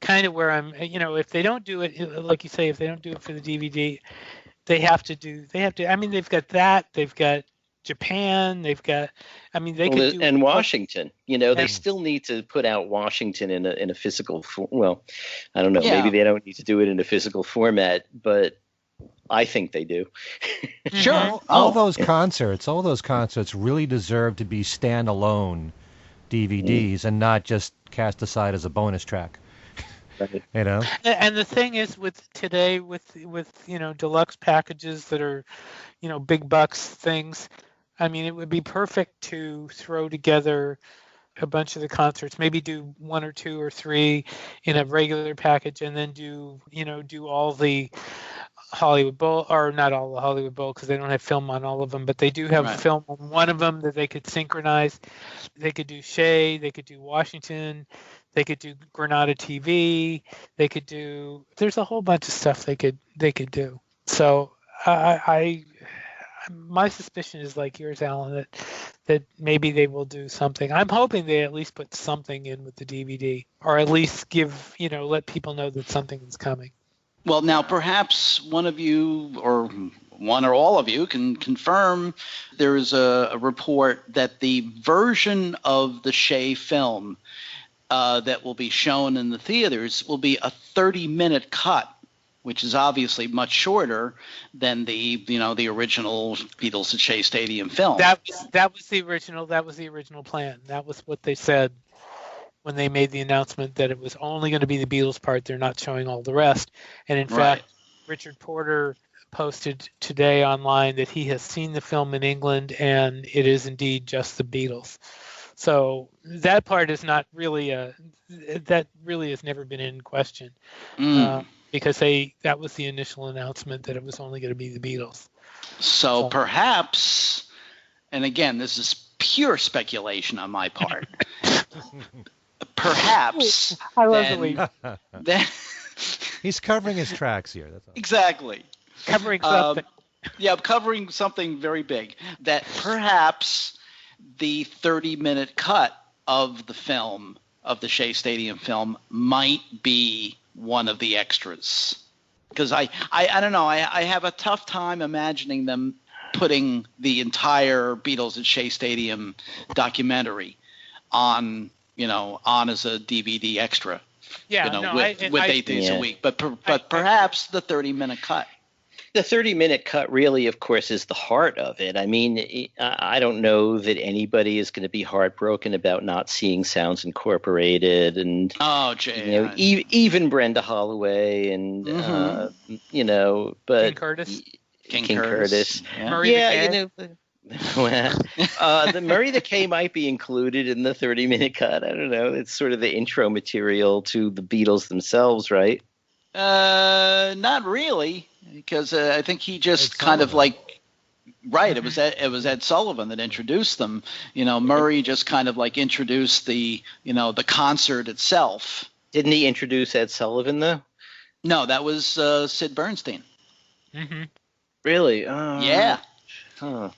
kind of where I'm, if they don't do it, like you say, if they don't do it for the DVD, they have to, I mean, they've got that, they've got Japan, they've got, I mean, they could do. And Washington, they still need to put out Washington in a physical, well, I don't know, maybe they don't need to do it in a physical format, but I think they do. Sure. All those concerts really deserve to be standalone DVDs and not just cast aside as a bonus track. Right. And the thing is with today with deluxe packages that are big bucks things, I mean, it would be perfect to throw together a bunch of the concerts, maybe do 1 or 2 or 3 in a regular package, and then do all the Hollywood Bowl, or not all the Hollywood Bowl because they don't have film on all of them, but they do have film on one of them that they could synchronize. They could do Shea, they could do Washington, they could do Granada TV, they could do. There's a whole bunch of stuff they could do. So my suspicion is like yours, Alan, that maybe they will do something. I'm hoping they at least put something in with the DVD, or at least let people know that something is coming. Well, now perhaps one of you, or one or all of you, can confirm there is a report that the version of the Shea film that will be shown in the theaters will be a 30-minute cut, which is obviously much shorter than the original Beatles at Shea Stadium film. That was the original plan. That was what they said when they made the announcement that it was only going to be the Beatles part. They're not showing all the rest. And in fact, Richard Porter posted today online that he has seen the film in England and it is indeed just the Beatles. So that part is not really that really has never been in question because that was the initial announcement that it was only going to be the Beatles. So perhaps, and again, this is pure speculation on my part, perhaps I love the way then he's covering his tracks here. That's all. Exactly. Covering something. Covering something very big. That perhaps the 30-minute cut of the film, of the Shea Stadium film, might be one of the extras. Because I don't know, I have a tough time imagining them putting the entire Beatles at Shea Stadium documentary on as a DVD extra. Yeah, with 8 days a week. But perhaps the 30-minute cut. The 30-minute cut really, of course, is the heart of it. I mean, I don't know that anybody is going to be heartbroken about not seeing Sounds Incorporated and even Brenda Holloway and but King Curtis. King Curtis. Yeah. Murray the Murray the K might be included in the 30-minute cut. I don't know. It's sort of the intro material to the Beatles themselves, right? Not really, because I think he just kind of like, right. It was Ed Sullivan that introduced them. Murray just kind of like introduced the concert itself. Didn't he introduce Ed Sullivan though? No, that was Sid Bernstein. Mm-hmm. Really? Yeah. Huh.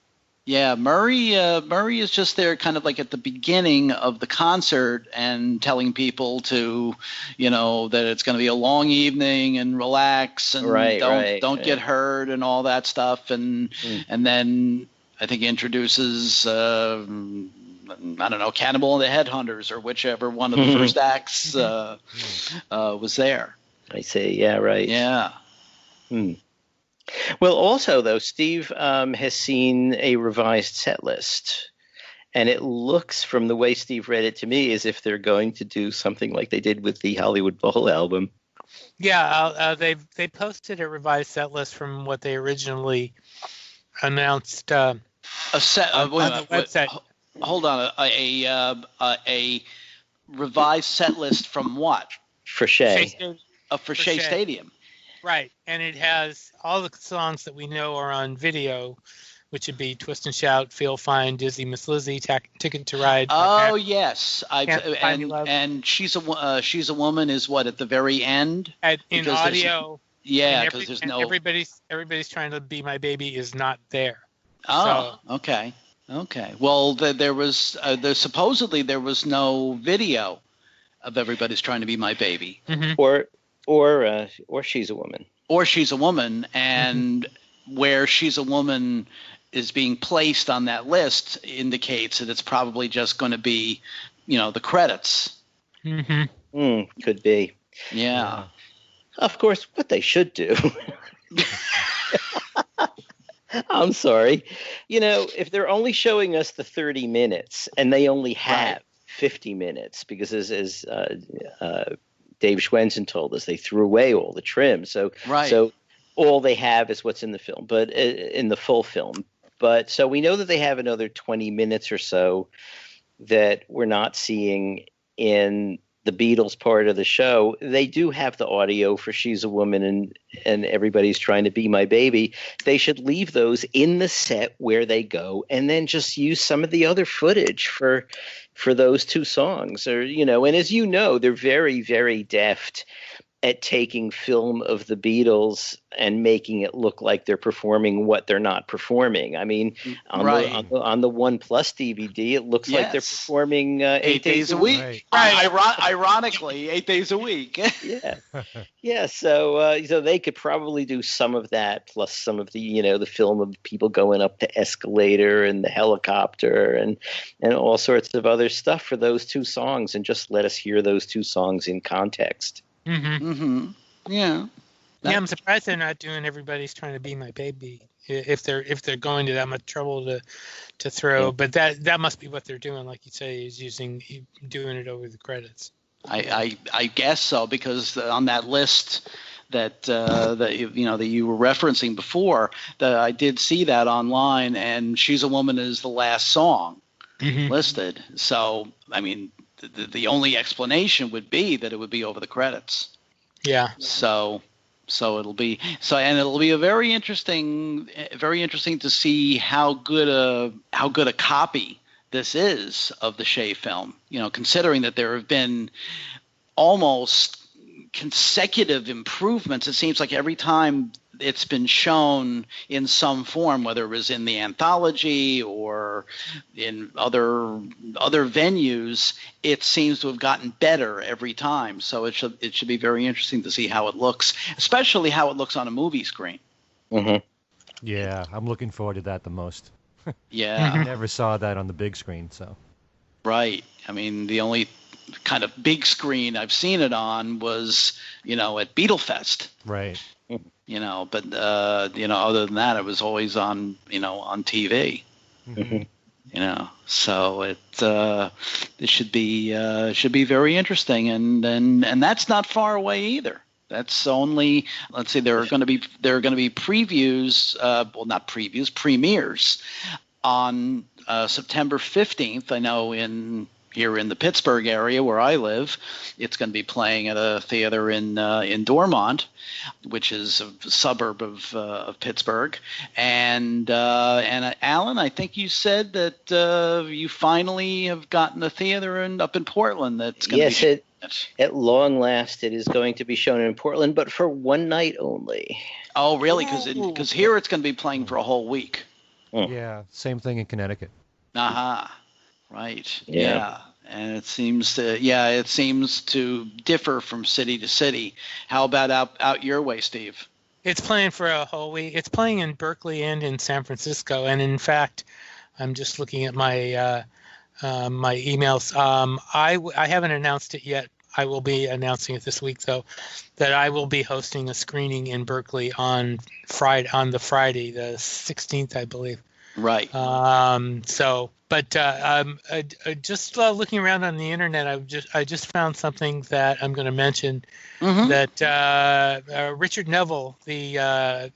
Yeah, Murray is just there kind of like at the beginning of the concert and telling people to, that it's going to be a long evening and relax and don't get hurt and all that stuff. And then I think introduces, I don't know, Cannibal and the Headhunters or whichever one of the first acts was there. I see. Yeah, right. Yeah. Well, also, though, Steve has seen a revised set list, and it looks from the way Steve read it to me as if they're going to do something like they did with the Hollywood Bowl album. Yeah, they posted a revised set list from what they originally announced on the website. Hold on, a revised set list from what? For Shea. For Shea Stadium. Right, and it has all the songs that we know are on video, which would be "Twist and Shout," "Feel Fine," "Dizzy," "Miss Lizzie," "Ticket to Ride." Oh yes, and she's a woman is what at the very end in audio. Yeah, because there's no everybody's trying to be my baby is not there. Oh, so. Okay. Well, supposedly there was no video of Everybody's Trying to Be My Baby, or She's a Woman. Or She's a Woman, and where She's a Woman is being placed on that list indicates that it's probably just going to be, the credits. Could be. Yeah. Of course, what they should do. I'm sorry. If they're only showing us the 30 minutes and they only have 50 minutes, because as Dave Schwensen told us, they threw away all the trim. So all they have is what's in the film, but in the full film. But so we know that they have another 20 minutes or so that we're not seeing in the Beatles part of the show, they do have the audio for She's a Woman and Everybody's Trying to Be My Baby. They should leave those in the set where they go and then just use some of the other footage for those two songs. Or, and as you know, they're very, very deft at taking film of the Beatles and making it look like they're performing what they're not performing. I mean, on the ONE+ DVD, it looks like they're performing 8 days a week. Right. Ironically, 8 days a week. Yeah. So they could probably do some of that, plus some of the the film of people going up the escalator and the helicopter and all sorts of other stuff for those two songs, and just let us hear those two songs in context. Yeah. I'm surprised they're not doing Everybody's Trying to Be My Baby if they're going to that much trouble to throw. Yeah. But that must be what they're doing, like you say, is doing it over the credits. I guess so, because on that list that you were referencing before, that I did see that online, and She's a Woman is the last song listed. So I mean, the only explanation would be that it would be over the credits. Yeah. So it'll be a very interesting to see how good a copy this is of the Shea film. Considering that there have been almost consecutive improvements. It seems like every time it's been shown in some form, whether it was in the anthology or in other venues, it seems to have gotten better every time. So it should be very interesting to see how it looks, especially how it looks on a movie screen. Yeah, I'm looking forward to that the most. Yeah. I never saw that on the big screen, so. Right. I mean, the only kind of big screen I've seen it on was, at Beatlefest. Right. But other than that, it was always on TV. So it should be very interesting, and that's not far away either. That's only, let's see, there are going to be previews, not previews, premieres on September 15th. I know here in the Pittsburgh area where I live, it's going to be playing at a theater in Dormont, which is a suburb of Pittsburgh. And Alan, I think you said that you finally have gotten a theater up in Portland that's going to be. At long last, it is going to be shown in Portland, but for one night only. Oh, really? Because here it's going to be playing for a whole week. Yeah, same thing in Connecticut. Right. Yeah. And it seems to differ from city to city. How about out your way, Steve? It's playing for a whole week. It's playing in Berkeley and in San Francisco. And in fact, I'm just looking at my my emails. I haven't announced it yet. I will be announcing it this week, though, that I will be hosting a screening in Berkeley on the Friday, the 16th, I believe. Right. Just looking around on the internet, I just found something that I'm going to mention. That Richard Neville, the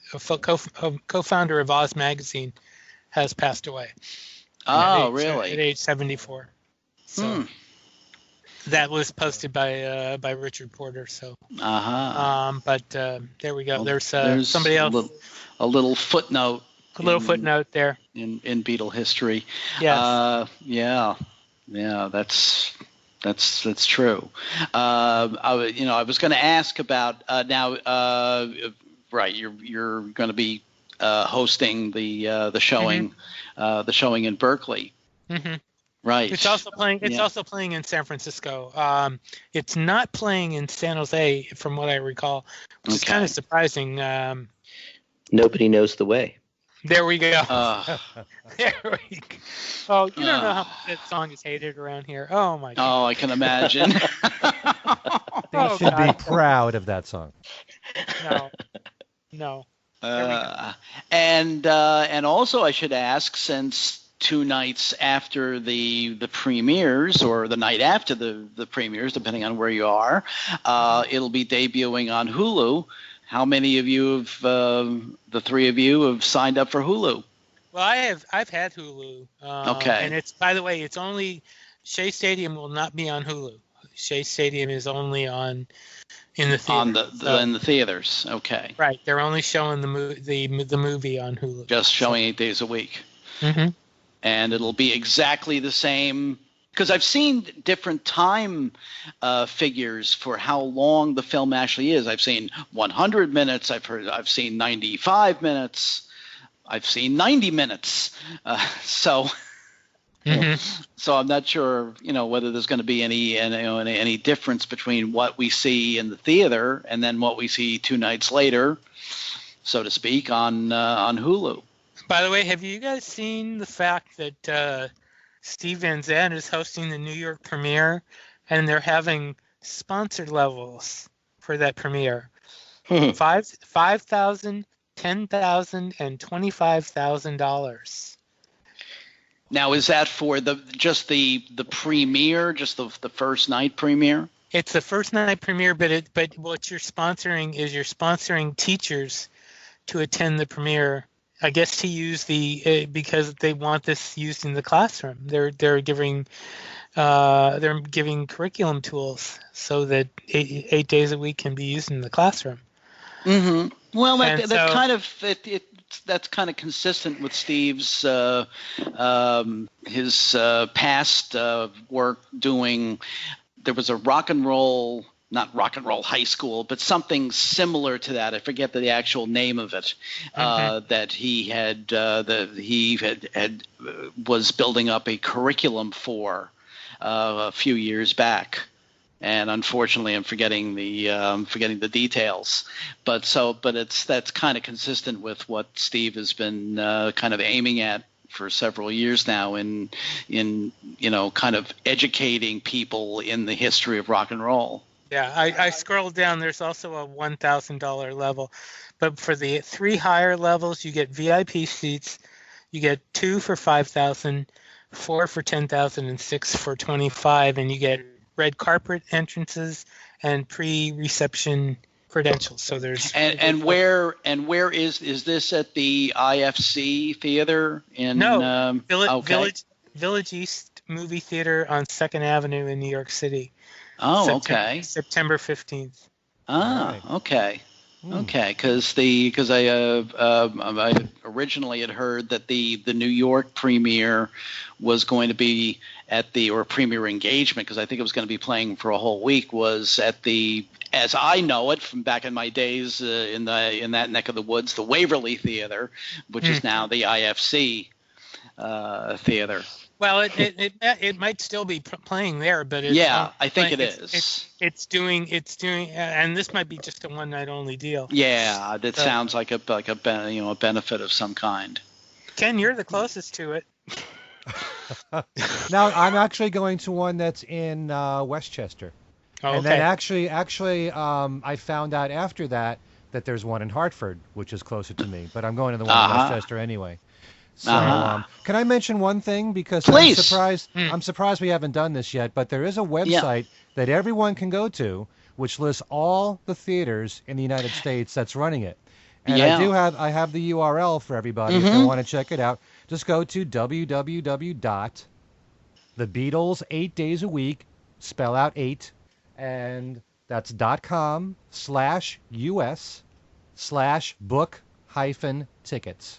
co-founder of Oz Magazine, has passed away. Really? At age 74. So that was posted by Richard Porter. So. There we go. Well, there's somebody else. A little footnote. A little footnote there in Beatle history. Yes. Yeah, that's true. I was going to ask about now. Right, you're going to be hosting the showing, the showing in Berkeley. Right. It's also playing. It's also playing in San Francisco. It's not playing in San Jose, from what I recall, which is kind of surprising. Nobody knows the way. There we go. There we go. Oh, you don't know how much that song is hated around here. Oh, my God. Oh, I can imagine. They should be proud of that song. No. And also I should ask, since 2 nights after the premieres, or the night after the premieres, depending on where you are, it'll be debuting on Hulu. How many of you the three of you have signed up for Hulu? Well, I've had Hulu. Okay. And it's, by the way, it's only Shea Stadium will not be on Hulu. Shea Stadium is only in the theater. In the theaters. Okay. Right. They're only showing the movie on Hulu. Just showing 8 days a week. Mm-hmm. And it'll be exactly the same. Because I've seen different time figures for how long the film actually is. I've seen 100 minutes. I've seen 95 minutes. I've seen 90 minutes. So I'm not sure, whether there's going to be any difference between what we see in the theater and then what we see 2 nights later, so to speak, on Hulu. By the way, have you guys seen the fact that Steve Van Zandt is hosting the New York premiere, and they're having sponsored levels for that premiere? $5,000, $10,000, and $25,000. Now, is that for just the premiere, just the first night premiere? It's the first night premiere, but what you're sponsoring is you're sponsoring teachers to attend the premiere. I guess to use because they want this used in the classroom. They're giving curriculum tools so that 8 days a week can be used in the classroom. Mm-hmm. Well, that's kind of consistent with Steve's his past work doing. There was a not rock and roll high school, but something similar to that. I forget the actual name of it. That he was building up a curriculum for a few years back, and unfortunately, I'm forgetting the details. But that's kind of consistent with what Steve has been kind of aiming at for several years now in kind of educating people in the history of rock and roll. Yeah, I scrolled down. There's also a $1,000 level, but for the 3 higher levels, you get VIP seats. You get 2 for $5,000, 4 for $10,000, and 6 for $25,000, and you get red carpet entrances and pre-reception credentials. So there's where is this at the IFC Theater in? No, Village East Movie Theater on 2nd Avenue in New York City. Oh, okay. September 15th. Ah, okay. Okay, because I originally had heard that the New York premiere was going to be premiere engagement, because I think it was going to be playing for a whole week, was at the, as I know it from back in my days in that neck of the woods, the Waverly Theater, which is now the IFC Theater. Well, it might still be playing there, but I think it is. It's doing, and this might be just a one night only deal. Yeah, that sounds like a benefit of some kind. Ken, you're the closest to it. Now I'm actually going to one that's in Westchester, and then actually, I found out after that there's one in Hartford, which is closer to me. But I'm going to the one in Westchester anyway. So, can I mention one thing? Because please. I'm surprised we haven't done this yet, but there is a website that everyone can go to, which lists all the theaters in the United States that's running it. And I have the URL for everybody if they want to check it out. Just go to www.thebeatles 8 days a week, spell out 8, and that's .com/US/book-tickets.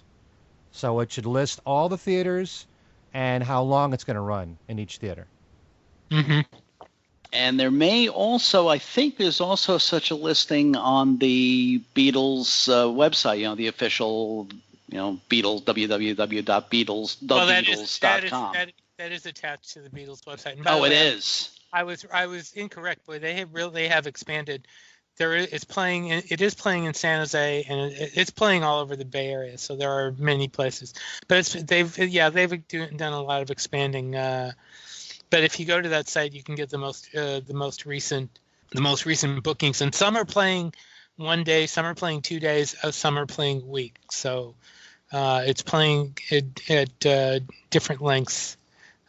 So it should list all the theaters and how long it's going to run in each theater. Mm-hmm. And there may also, I think there's also such a listing on the Beatles website, the official, Beatles, www.beatles.com. That is attached to the Beatles website. And it is. I was incorrect, but they have expanded. It is playing in San Jose, and it's playing all over the Bay Area. So there are many places, but they've done a lot of expanding. But if you go to that site, you can get the most recent bookings, and some are playing one day, some are playing 2 days, some are playing a week. So it's playing at different lengths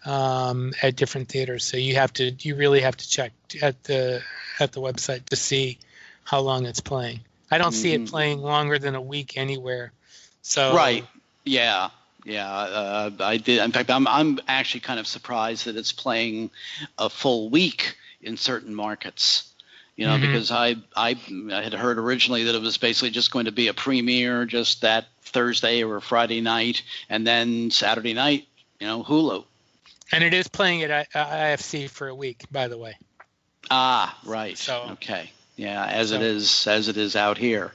at different theaters. So you really have to check at the website to see how long it's playing. I don't see it playing longer than a week anywhere. So right, yeah. I did. In fact, I'm actually kind of surprised that it's playing a full week in certain markets. Because I had heard originally that it was basically just going to be a premiere just that Thursday or Friday night, and then Saturday night, Hulu. And it is playing at IFC for a week, by the way. Ah, right. So, okay. Yeah, as it is out here.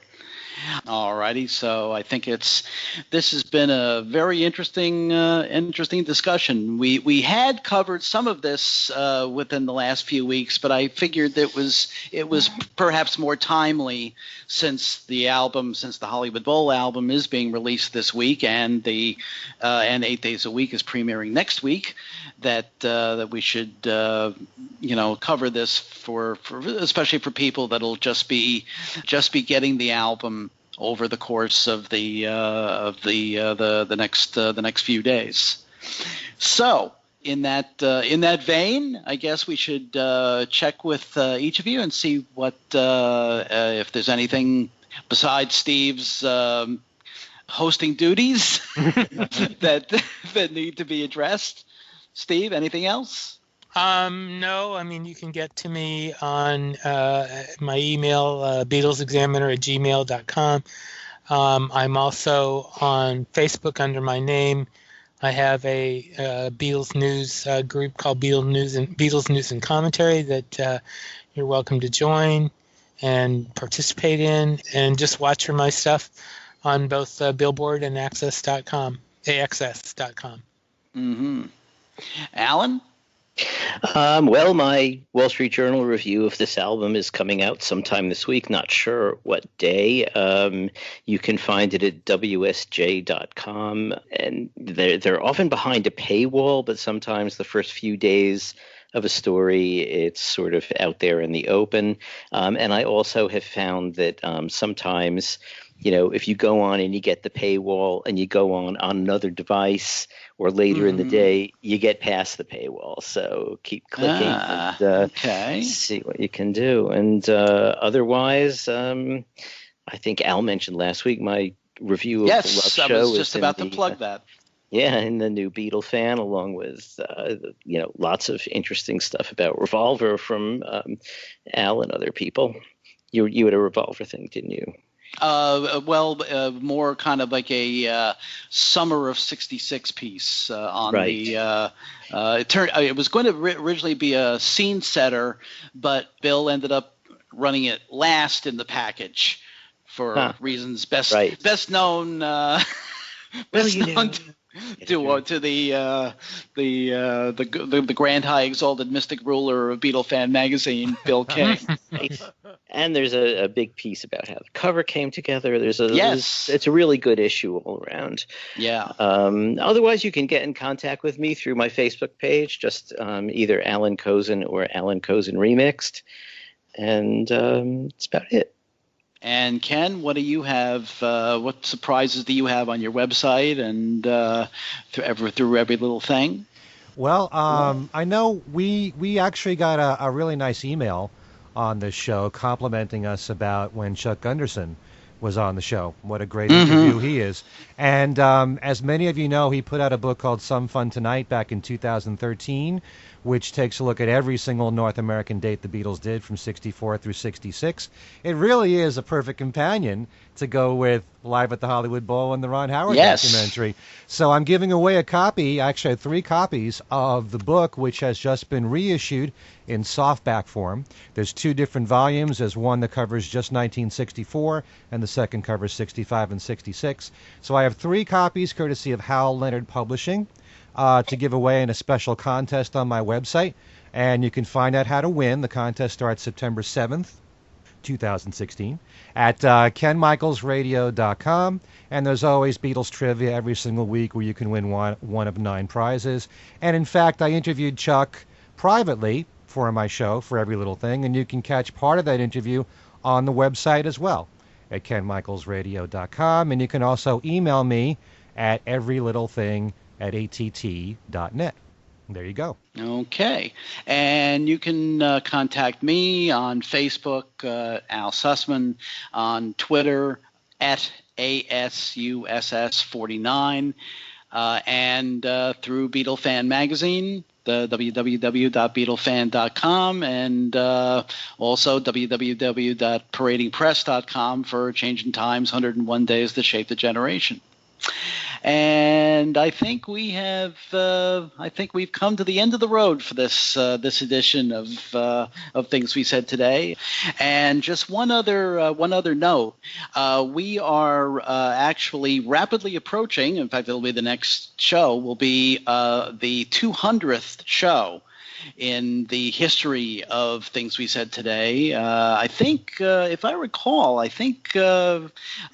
All righty. So I think this has been a very interesting discussion. We had covered some of this within the last few weeks, but I figured that it was perhaps more timely since the Hollywood Bowl album is being released this week, and and 8 Days a Week is premiering next week. That we should cover this for especially for people that'll just be getting the album over the course of the next few days. So in that vein, I guess we should check with each of you and see what if there's anything besides Steve's hosting duties that need to be addressed. Steve, anything else? No, I mean, you can get to me on my email, BeatlesExaminer@gmail.com. I'm also on Facebook under my name. I have a Beatles news group called Beatles News and Commentary that you're welcome to join and participate in, and just watch for my stuff on both Billboard and AXS.com. Mm-hmm. Alan? Well, my Wall Street Journal review of this album is coming out sometime this week. Not sure what day. You can find it at WSJ.com, and they're often behind a paywall, but sometimes the first few days of a story, it's sort of out there in the open. And I also have found that sometimes, if you go on and you get the paywall and you go on another device, or later in the day, you get past the paywall. So keep clicking and see what you can do. And otherwise, I think Al mentioned last week my review of the Love Show. Yes, I was just about to plug that. Yeah, in the New Beatle Fan, along with lots of interesting stuff about Revolver from Al and other people. You had a Revolver thing, didn't you? More kind of like a summer of '66 piece on the. It was going to originally be a scene setter, but Bill ended up running it last in the package for reasons best known. To the grand high exalted mystic ruler of Beatle Fan magazine, Bill King. And there's a big piece about how the cover came together. It's a really good issue all around. Yeah. Otherwise, you can get in contact with me through my Facebook page, just either Alan Kozin or Alan Kozin Remixed, and that's about it. And Ken, what do you have? What surprises do you have on your website and through every little thing? Well, I know we actually got a really nice email on this show complimenting us about when Chuck Gunderson was on the show. What a great interview he is. And as many of you know, he put out a book called Some Fun Tonight back in 2013, which takes a look at every single North American date the Beatles did from 64 through 66. It really is a perfect companion to go with Live at the Hollywood Bowl and the Ron Howard documentary. So I'm giving away a copy, actually 3 copies of the book, which has just been reissued in softback form. There's 2 different volumes. There's one that covers just 1964, and the second covers 65 and 66. So I have 3 copies courtesy of Hal Leonard Publishing to give away in a special contest on my website. And you can find out how to win. The contest starts September 7th, 2016, at kenmichaelsradio.com. And there's always Beatles trivia every single week where you can win one of 9 prizes. And in fact, I interviewed Chuck privately for my show, For Every Little Thing, and you can catch part of that interview on the website as well at kenmichaelsradio.com. And you can also email me at everylittlething@att.net. There you go. Okay. And you can contact me on Facebook, Al Sussman, on Twitter at ASUSS49, and through Beatle Fan Magazine, www.beatlefan.com, and also www.paradingpress.com for Changing Times, 101 Days That Shaped a Generation. And I think we've come to the end of the road for this edition of Things We Said Today. And just one other note: we are actually rapidly approaching. In fact, it'll be the next show. Will be the 200th show in the history of Things We Said Today. I think, if I recall,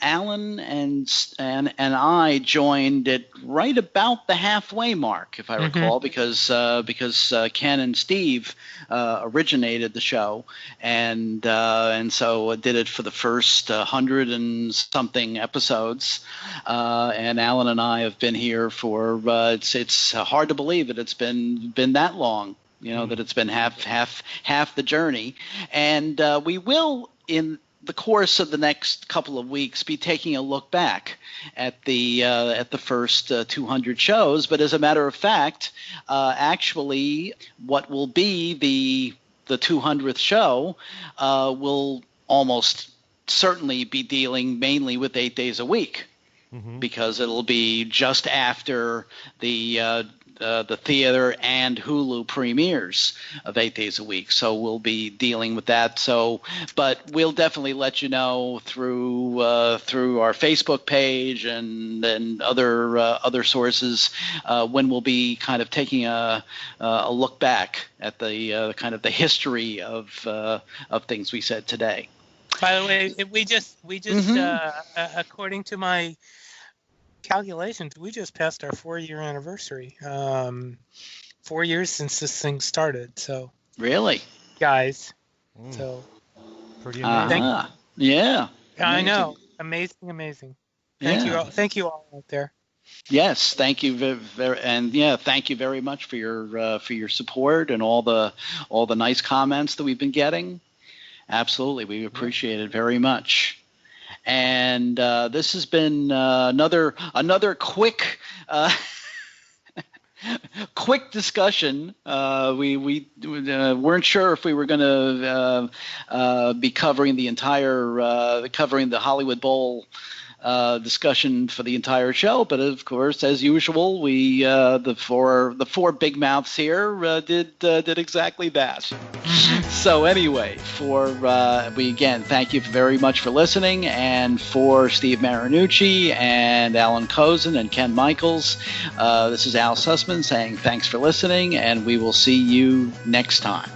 Alan and I joined it right about the halfway mark, if I recall, because Ken and Steve originated the show, and so did it for the first 100 and something episodes. And Alan and I have been here for it's hard to believe that it's been that long. That it's been half the journey. And we will, in the course of the next couple of weeks, be taking a look back at the first 200 shows. But as a matter of fact, actually, what will be the 200th show will almost certainly be dealing mainly with 8 days a week, because it'll be just after the theater and Hulu premieres of 8 days a week. So we'll be dealing with that. But we'll definitely let you know through our Facebook page and then other sources when we'll be kind of taking a look back at the kind of the history of Things We Said Today. By the way, we just according to my calculations, we just passed our 4-year anniversary. 4 years since this thing started. So really, guys, so pretty amazing. Yeah, I know, amazing. Thank you all out there. Yes, thank you thank you very much for your support and all the nice comments that we've been getting. Absolutely, we appreciate it very much. And this has been another quick discussion. We weren't sure if we were going to be covering the Hollywood Bowl discussion for the entire show, but of course, as usual, we the four big mouths here did exactly that. So anyway, we again thank you very much for listening, and for Steve Marinucci and Alan Kozin and Ken Michaels, this is Al Sussman saying thanks for listening, and we will see you next time.